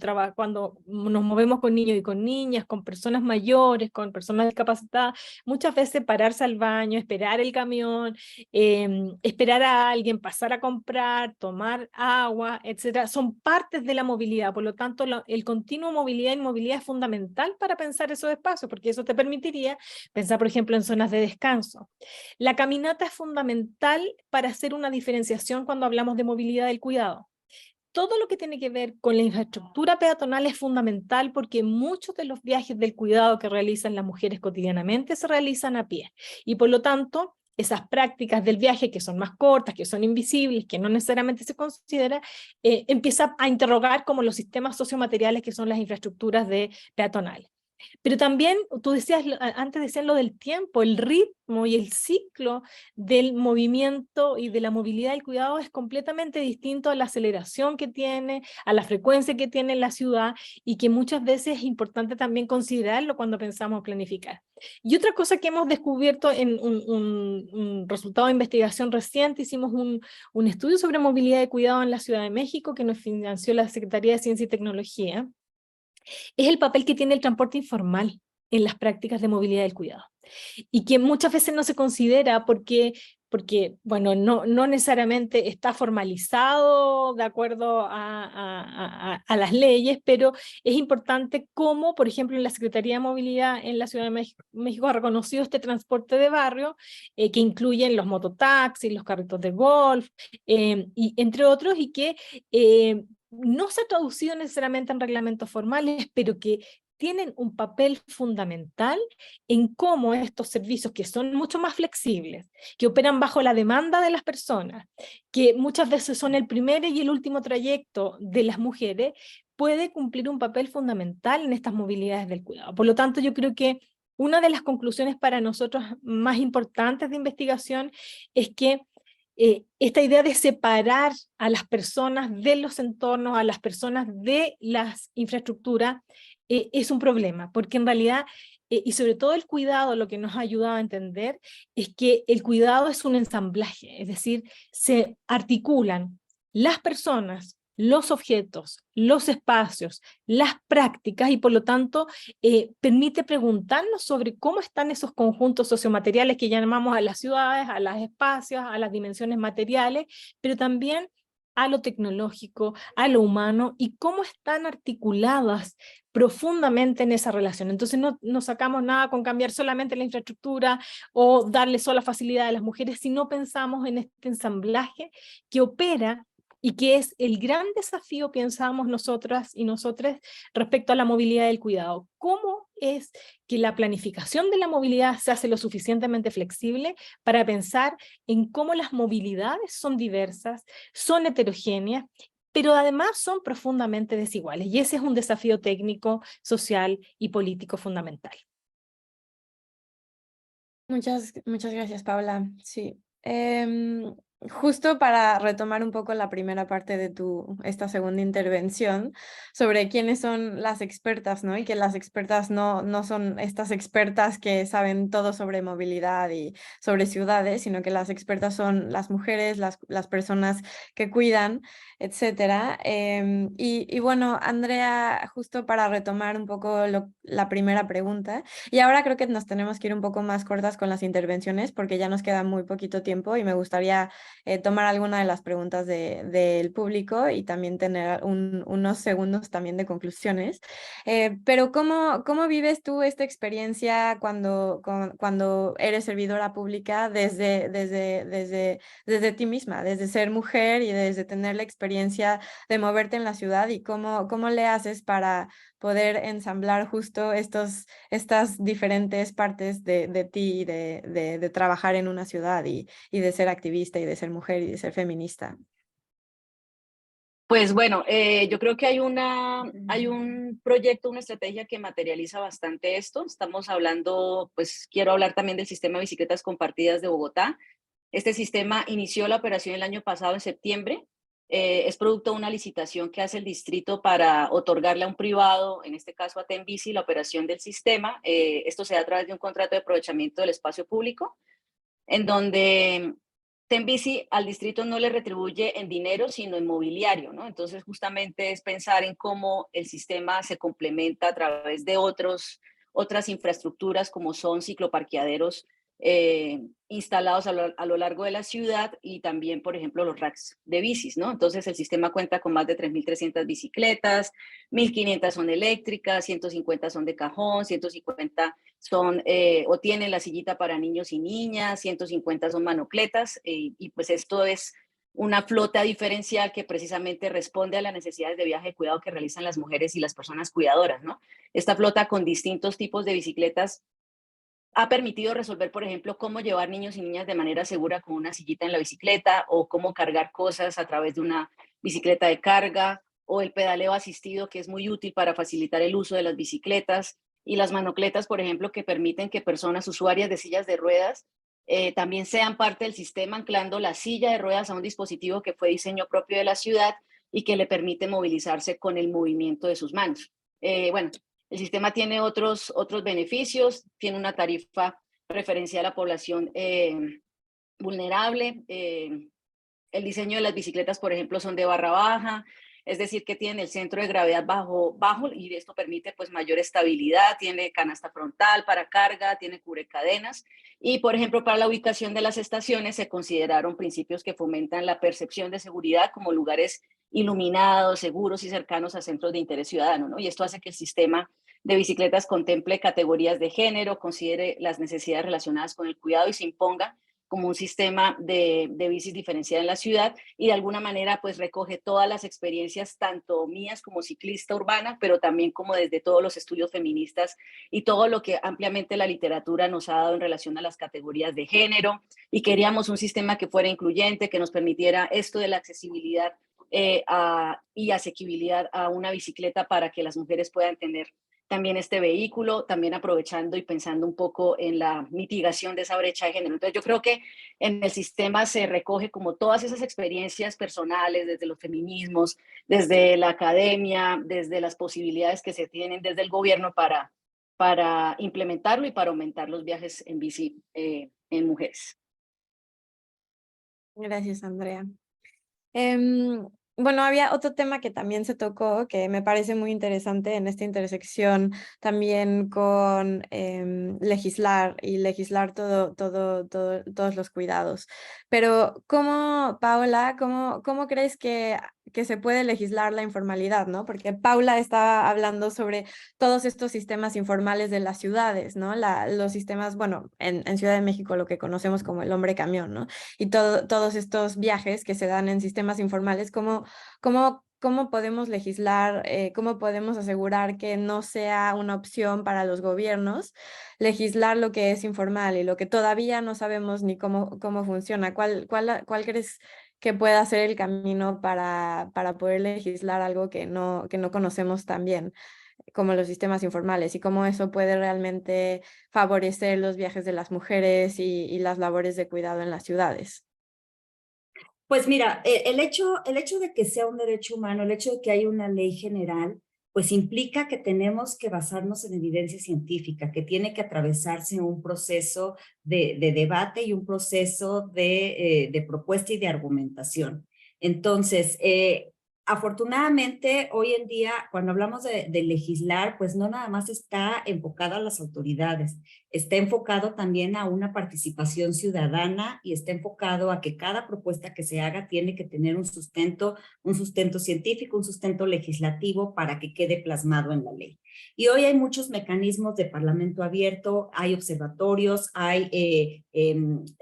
nos movemos con niños y con niñas, con personas mayores, con personas discapacitadas, muchas veces pararse al baño, esperar el camión, esperar a alguien, pasar a comprar, tomar agua, etcétera, son partes de la movilidad. Por lo tanto, el continuo movilidad y inmovilidad es fundamental para pensar esos espacios, porque eso te permitiría pensar, por ejemplo, en zonas de descanso. La caminata es fundamental para hacer una diferenciación cuando hablamos de movilidad del cuidado. Todo lo que tiene que ver con la infraestructura peatonal es fundamental porque muchos de los viajes del cuidado que realizan las mujeres cotidianamente se realizan a pie. Y por lo tanto, esas prácticas del viaje que son más cortas, que son invisibles, que no necesariamente se considera, empieza a interrogar como los sistemas sociomateriales que son las infraestructuras peatonales. Pero también, tú decías, antes decías lo del tiempo, el ritmo y el ciclo del movimiento y de la movilidad del cuidado es completamente distinto a la aceleración que tiene, a la frecuencia que tiene en la ciudad, y que muchas veces es importante también considerarlo cuando pensamos planificar. Y otra cosa que hemos descubierto en un resultado de investigación reciente, hicimos un estudio sobre movilidad de cuidado en la Ciudad de México que nos financió la Secretaría de Ciencia y Tecnología, es el papel que tiene el transporte informal en las prácticas de movilidad del cuidado, y que muchas veces no se considera porque bueno, no necesariamente está formalizado de acuerdo a las leyes, pero es importante cómo, por ejemplo, en la Secretaría de Movilidad en la Ciudad de México ha reconocido este transporte de barrio, que incluyen los mototaxis, los carritos de golf, y entre otros, y que no se ha traducido necesariamente en reglamentos formales, pero que tienen un papel fundamental en cómo estos servicios, que son mucho más flexibles, que operan bajo la demanda de las personas, que muchas veces son el primer y el último trayecto de las mujeres, puede cumplir un papel fundamental en estas movilidades del cuidado. Por lo tanto, yo creo que una de las conclusiones para nosotros más importantes de investigación es que esta idea de separar a las personas de los entornos, a las personas de las infraestructuras, es un problema, porque en realidad, y sobre todo el cuidado, lo que nos ha ayudado a entender es que el cuidado es un ensamblaje, es decir, se articulan las personas, los objetos, los espacios, las prácticas, y por lo tanto permite preguntarnos sobre cómo están esos conjuntos sociomateriales que llamamos a las ciudades, a los espacios, a las dimensiones materiales, pero también a lo tecnológico, a lo humano y cómo están articuladas profundamente en esa relación. Entonces no sacamos nada con cambiar solamente la infraestructura o darle sola facilidad a las mujeres, sino pensamos en este ensamblaje que opera y que es el gran desafío, pensamos nosotras y nosotros, respecto a la movilidad del cuidado. ¿Cómo es que la planificación de la movilidad se hace lo suficientemente flexible para pensar en cómo las movilidades son diversas, son heterogéneas, pero además son profundamente desiguales? Y ese es un desafío técnico, social y político fundamental. Muchas gracias, Paula. Sí. Justo para retomar un poco la primera parte de esta segunda intervención sobre quiénes son las expertas, ¿no? Y que las expertas no son estas expertas que saben todo sobre movilidad y sobre ciudades, sino que las expertas son las mujeres, las personas que cuidan, etcétera. Y bueno, Andrea, justo para retomar un poco la primera pregunta, y ahora creo que nos tenemos que ir un poco más cortas con las intervenciones porque ya nos queda muy poquito tiempo y me gustaría tomar alguna de las preguntas del público y también tener unos segundos también de conclusiones. Pero ¿cómo vives tú esta experiencia cuando eres servidora pública desde ti misma, desde ser mujer y desde tener la experiencia de moverte en la ciudad, y cómo le haces para poder ensamblar justo estas diferentes partes de ti y de trabajar en una ciudad y de ser activista y de ser mujer y de ser feminista? Pues bueno, yo creo que hay un proyecto, una estrategia que materializa bastante esto. Estamos hablando, pues quiero hablar también del sistema de bicicletas compartidas de Bogotá. Este sistema inició la operación el año pasado en septiembre. Es producto de una licitación que hace el distrito para otorgarle a un privado, en este caso a Tembici, la operación del sistema. Esto se da a través de un contrato de aprovechamiento del espacio público, en donde Tembici al distrito no le retribuye en dinero, sino en mobiliario, ¿no? Entonces, justamente es pensar en cómo el sistema se complementa a través de otras infraestructuras, como son cicloparqueaderos instalados a lo largo de la ciudad, y también, por ejemplo, los racks de bicis, ¿no? Entonces, el sistema cuenta con más de 3.300 bicicletas, 1.500 son eléctricas, 150 son de cajón, 150 son o tienen la sillita para niños y niñas, 150 son manocletas, y pues esto es una flota diferencial que precisamente responde a las necesidades de viaje de cuidado que realizan las mujeres y las personas cuidadoras, ¿no? Esta flota con distintos tipos de bicicletas ha permitido resolver, por ejemplo, cómo llevar niños y niñas de manera segura con una sillita en la bicicleta, o cómo cargar cosas a través de una bicicleta de carga, o el pedaleo asistido, que es muy útil para facilitar el uso de las bicicletas, y las manocletas, por ejemplo, que permiten que personas usuarias de sillas de ruedas también sean parte del sistema, anclando la silla de ruedas a un dispositivo que fue diseño propio de la ciudad y que le permite movilizarse con el movimiento de sus manos. Bueno, el sistema tiene otros beneficios, tiene una tarifa preferencial a la población vulnerable. El diseño de las bicicletas, por ejemplo, son de barra baja, es decir, que tienen el centro de gravedad bajo, y esto permite pues mayor estabilidad, tiene canasta frontal para carga, tiene cubrecadenas, y por ejemplo, para la ubicación de las estaciones se consideraron principios que fomentan la percepción de seguridad, como lugares iluminados, seguros y cercanos a centros de interés ciudadano, ¿no? Y esto hace que el sistema de bicicletas contemple categorías de género, considere las necesidades relacionadas con el cuidado y se imponga como un sistema de bicis diferenciada en la ciudad, y de alguna manera pues recoge todas las experiencias, tanto mías como ciclista urbana, pero también como desde todos los estudios feministas y todo lo que ampliamente la literatura nos ha dado en relación a las categorías de género. Y queríamos un sistema que fuera incluyente, que nos permitiera esto de la accesibilidad y asequibilidad a una bicicleta para que las mujeres puedan tener también este vehículo, también aprovechando y pensando un poco en la mitigación de esa brecha de género. Entonces yo creo que en el sistema se recoge como todas esas experiencias personales, desde los feminismos, desde la academia, desde las posibilidades que se tienen desde el gobierno para implementarlo y para aumentar los viajes en bici en mujeres. Gracias, Andrea. bueno, había otro tema que también se tocó, que me parece muy interesante en esta intersección también con legislar y legislar todos los cuidados. Pero ¿cómo, Paola, cómo crees que se puede legislar la informalidad, ¿no? Porque Paula estaba hablando sobre todos estos sistemas informales de las ciudades, ¿no? Los sistemas, bueno, en Ciudad de México lo que conocemos como el hombre camión, ¿no? Y todos estos viajes que se dan en sistemas informales, ¿cómo podemos legislar, cómo podemos asegurar que no sea una opción para los gobiernos legislar lo que es informal y lo que todavía no sabemos ni cómo funciona? ¿Cuál crees que pueda ser el camino para poder legislar algo que no conocemos tan bien, como los sistemas informales, y cómo eso puede realmente favorecer los viajes de las mujeres y las labores de cuidado en las ciudades? Pues mira, el hecho de que sea un derecho humano, el hecho de que haya una ley general, pues implica que tenemos que basarnos en evidencia científica, que tiene que atravesarse un proceso de debate y un proceso de propuesta y de argumentación. Entonces, afortunadamente, hoy en día, cuando hablamos de legislar, pues no nada más está enfocado a las autoridades, está enfocado también a una participación ciudadana y está enfocado a que cada propuesta que se haga tiene que tener un sustento científico, un sustento legislativo para que quede plasmado en la ley. Y hoy hay muchos mecanismos de parlamento abierto, hay observatorios, hay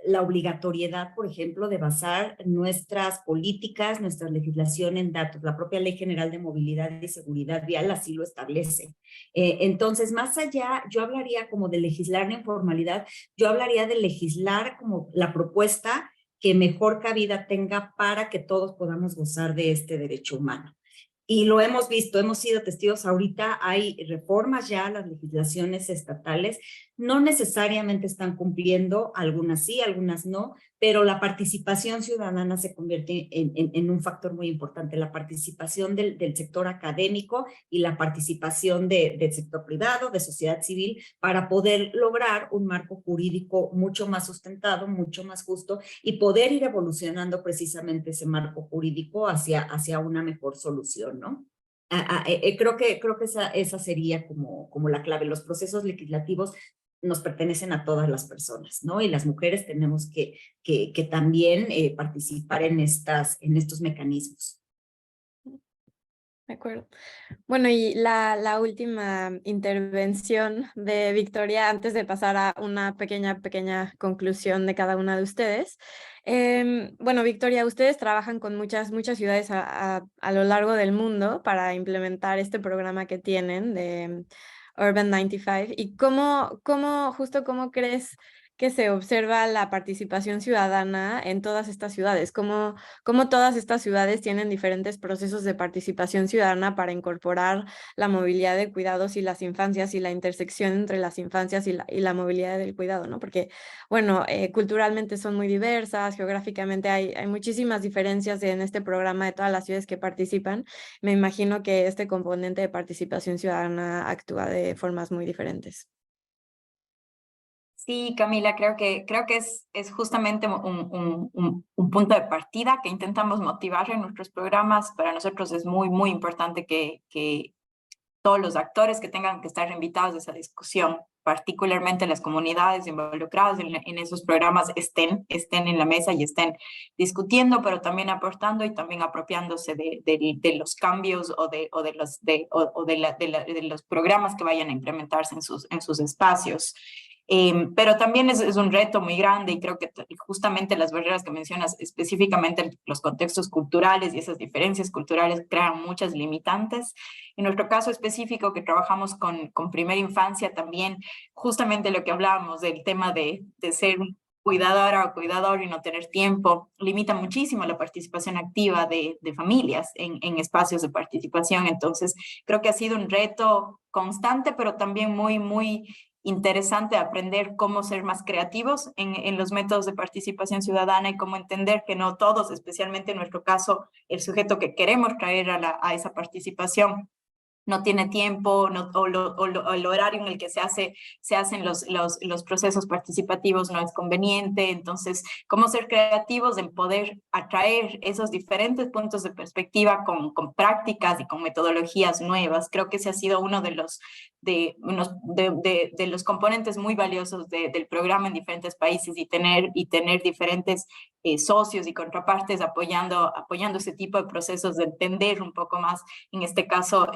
la obligatoriedad, por ejemplo, de basar nuestras políticas, nuestra legislación en datos. La propia Ley General de Movilidad y Seguridad Vial así lo establece. Entonces, más allá, yo hablaría como de legislar la informalidad, yo hablaría de legislar como la propuesta que mejor cabida tenga para que todos podamos gozar de este derecho humano. Y lo hemos visto, hemos sido testigos ahorita, hay reformas ya a las legislaciones estatales, no necesariamente están cumpliendo, algunas sí, algunas no, pero la participación ciudadana se convierte en un factor muy importante, la participación del sector académico y la participación del sector privado, de sociedad civil, para poder lograr un marco jurídico mucho más sustentado, mucho más justo y poder ir evolucionando precisamente ese marco jurídico hacia una mejor solución, ¿no? Creo que esa sería como la clave. Los procesos legislativos nos pertenecen a todas las personas, ¿no? Y las mujeres tenemos que también participar en estos mecanismos. De acuerdo. Bueno, y la última intervención de Victoria, antes de pasar a una pequeña conclusión de cada una de ustedes. Bueno, Victoria, ustedes trabajan con muchas ciudades a lo largo del mundo para implementar este programa que tienen de Urban 95. ¿Y cómo crees que se observa la participación ciudadana en todas estas ciudades? ¿Cómo todas estas ciudades tienen diferentes procesos de participación ciudadana para incorporar la movilidad de cuidados y las infancias y la intersección entre las infancias y la movilidad del cuidado, ¿no? Porque, bueno, culturalmente son muy diversas, geográficamente hay muchísimas diferencias en este programa de todas las ciudades que participan. Me imagino que este componente de participación ciudadana actúa de formas muy diferentes. Sí, Camila, creo que es justamente un punto de partida que intentamos motivar en nuestros programas. Para nosotros es muy importante que todos los actores que tengan que estar invitados a esa discusión, particularmente las comunidades involucradas en esos programas, estén en la mesa y estén discutiendo, pero también aportando y también apropiándose de los cambios o de los programas que vayan a implementarse en sus espacios. Pero también es un reto muy grande y creo que justamente las barreras que mencionas, específicamente los contextos culturales y esas diferencias culturales crean muchas limitantes. En nuestro caso específico que trabajamos con primera infancia también, justamente lo que hablábamos del tema de ser cuidadora o cuidador y no tener tiempo, limita muchísimo la participación activa de familias en espacios de participación. Entonces, creo que ha sido un reto constante, pero también muy interesante aprender cómo ser más creativos en los métodos de participación ciudadana y cómo entender que no todos, especialmente en nuestro caso, el sujeto que queremos traer a esa participación, no tiene tiempo, o el horario en el que se hacen los procesos participativos no es conveniente. Entonces, cómo ser creativos en poder atraer esos diferentes puntos de perspectiva con prácticas y con metodologías nuevas. Creo que ese ha sido uno de los componentes muy valiosos del programa en diferentes países, y tener diferentes socios y contrapartes apoyando ese tipo de procesos, de entender un poco más, en este caso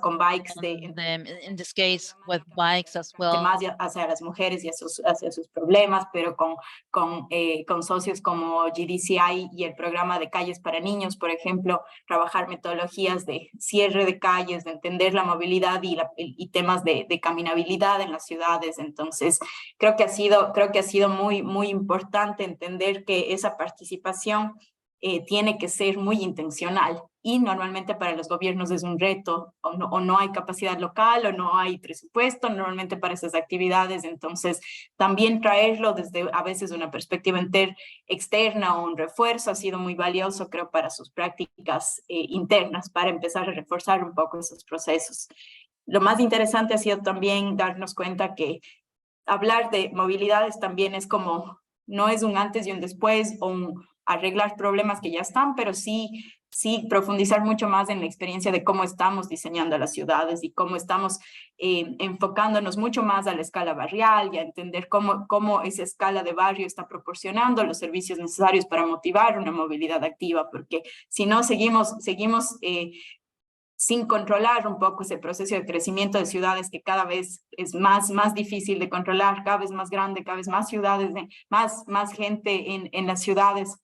con Bikes, In this case, with Bikes as well. más hacia las mujeres y hacia sus problemas, pero con socios como GDCI y el programa de calles para niños, por ejemplo, trabajar metodologías de cierre de calles, de entender la movilidad y temas de caminabilidad en las ciudades. Entonces, creo que ha sido muy, muy importante entender que esa participación tiene que ser muy intencional, y normalmente para los gobiernos es un reto, o no hay capacidad local, o no hay presupuesto normalmente para esas actividades. Entonces, también traerlo desde a veces una perspectiva externa o un refuerzo ha sido muy valioso, creo, para sus prácticas internas, para empezar a reforzar un poco esos procesos. Lo más interesante ha sido también darnos cuenta que hablar de movilidades también es como, no es un antes y un después, o arreglar problemas que ya están, pero sí profundizar mucho más en la experiencia de cómo estamos diseñando las ciudades y cómo estamos enfocándonos mucho más a la escala barrial, y a entender cómo esa escala de barrio está proporcionando los servicios necesarios para motivar una movilidad activa, porque si no seguimos sin controlar un poco ese proceso de crecimiento de ciudades, que cada vez es más difícil de controlar, cada vez más grande, cada vez más ciudades, más gente en las ciudades.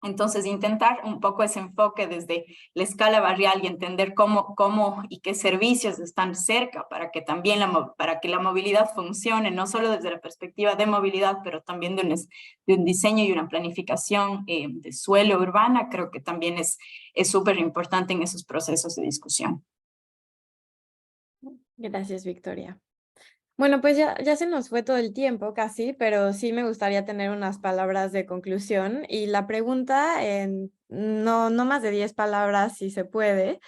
Entonces, intentar un poco ese enfoque desde la escala barrial, y entender cómo y qué servicios están cerca para que también para que la movilidad funcione, no solo desde la perspectiva de movilidad, pero también de un diseño y una planificación de suelo urbana. Creo que también es súper importante en esos procesos de discusión. Gracias, Victoria. Bueno, pues ya se nos fue todo el tiempo casi, pero sí me gustaría tener unas palabras de conclusión. Y la pregunta, no más de 10 palabras si se puede,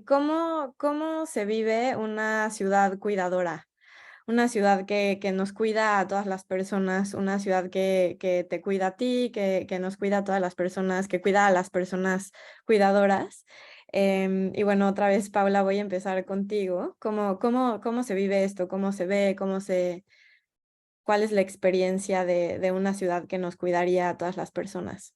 ¿cómo se vive una ciudad cuidadora? Una ciudad que nos cuida a todas las personas, una ciudad que te cuida a ti, que nos cuida a todas las personas, que cuida a las personas cuidadoras. Y bueno, otra vez, Paula, voy a empezar contigo. ¿Cómo se vive esto? ¿Cómo se ve? ¿Cuál es la experiencia de una ciudad que nos cuidaría a todas las personas?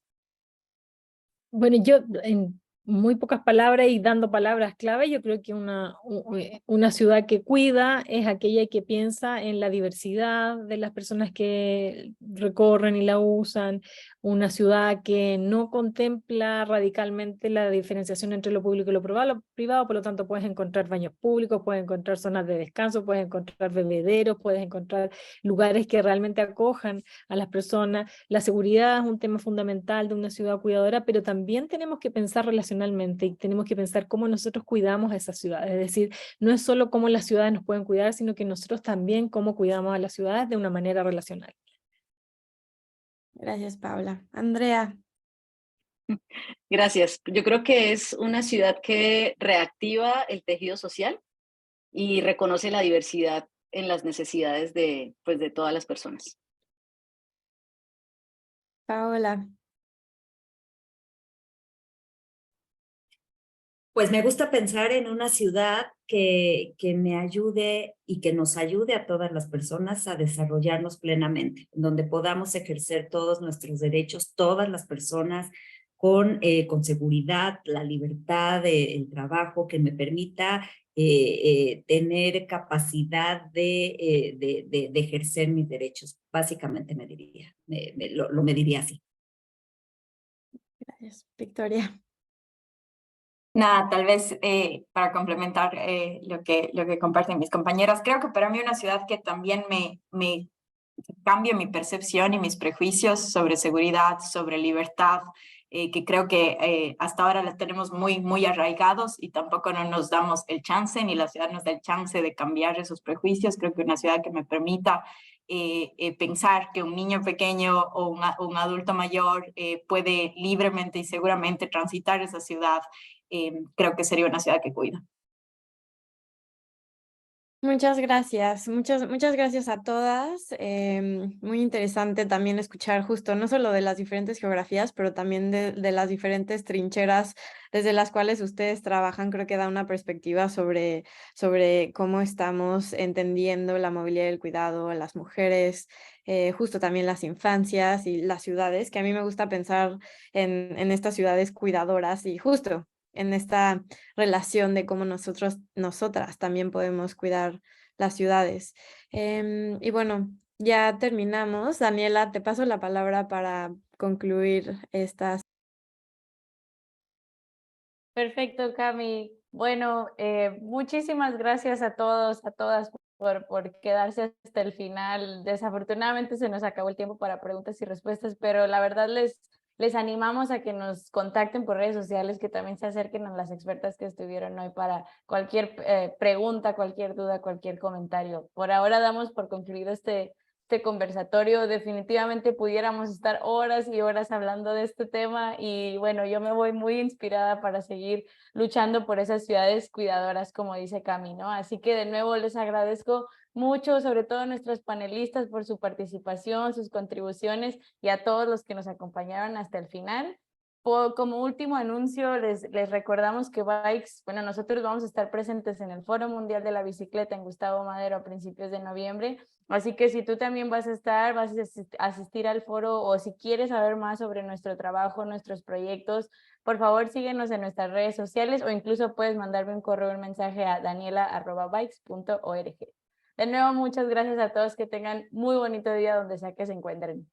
Bueno, yo en muy pocas palabras y dando palabras clave, yo creo que una ciudad que cuida es aquella que piensa en la diversidad de las personas que recorren y la usan, una ciudad que no contempla radicalmente la diferenciación entre lo público y lo privado, por lo tanto puedes encontrar baños públicos, puedes encontrar zonas de descanso, puedes encontrar bebederos, puedes encontrar lugares que realmente acojan a las personas. La seguridad es un tema fundamental de una ciudad cuidadora, pero también tenemos que pensar relacionalmente, y tenemos que pensar cómo nosotros cuidamos a esas ciudades. Es decir, no es solo cómo las ciudades nos pueden cuidar, sino que nosotros también cómo cuidamos a las ciudades de una manera relacional. Gracias, Paula. Andrea. Gracias. Yo creo que es una ciudad que reactiva el tejido social y reconoce la diversidad en las necesidades de todas las personas. Paola. Pues me gusta pensar en una ciudad que me ayude y que nos ayude a todas las personas a desarrollarnos plenamente, donde podamos ejercer todos nuestros derechos, todas las personas, con seguridad, la libertad, el trabajo que me permita tener capacidad de ejercer mis derechos. Básicamente me diría, lo mediría así. Gracias, Victoria. Nada, tal vez para complementar lo que comparten mis compañeras, creo que para mí una ciudad que también me cambia mi percepción y mis prejuicios sobre seguridad, sobre libertad, que creo que hasta ahora las tenemos muy arraigados, y tampoco no nos damos el chance, ni la ciudad nos da el chance de cambiar esos prejuicios. Creo que una ciudad que me permita pensar que un niño pequeño o un adulto mayor puede libremente y seguramente transitar esa ciudad, creo que sería una ciudad que cuida. Muchas gracias, muchas gracias a todas. Muy interesante también escuchar justo no solo de las diferentes geografías, pero también de las diferentes trincheras desde las cuales ustedes trabajan. Creo que da una perspectiva sobre cómo estamos entendiendo la movilidad y el cuidado a las mujeres, justo también las infancias y las ciudades, que a mí me gusta pensar en estas ciudades cuidadoras y justo en esta relación de cómo nosotras también podemos cuidar las ciudades. Y bueno, ya terminamos. Daniela, te paso la palabra para concluir estas. Perfecto, Cami. Bueno, muchísimas gracias a todos, a todas por quedarse hasta el final. Desafortunadamente se nos acabó el tiempo para preguntas y respuestas, pero la verdad les animamos a que nos contacten por redes sociales, que también se acerquen a las expertas que estuvieron hoy para cualquier pregunta, cualquier duda, cualquier comentario. Por ahora damos por concluido este conversatorio. Definitivamente pudiéramos estar horas y horas hablando de este tema y bueno, yo me voy muy inspirada para seguir luchando por esas ciudades cuidadoras, como dice Cami, ¿no? Así que de nuevo les agradezco mucho, sobre todo a nuestros panelistas por su participación, sus contribuciones y a todos los que nos acompañaron hasta el final. Como último anuncio, les recordamos que Bikes, bueno, nosotros vamos a estar presentes en el Foro Mundial de la Bicicleta en Gustavo Madero a principios de noviembre, así que si tú también vas a asistir al foro o si quieres saber más sobre nuestro trabajo, nuestros proyectos, por favor síguenos en nuestras redes sociales o incluso puedes mandarme un correo o un mensaje a daniela@bikes.org. De nuevo, muchas gracias a todos, que tengan muy bonito día donde sea que se encuentren.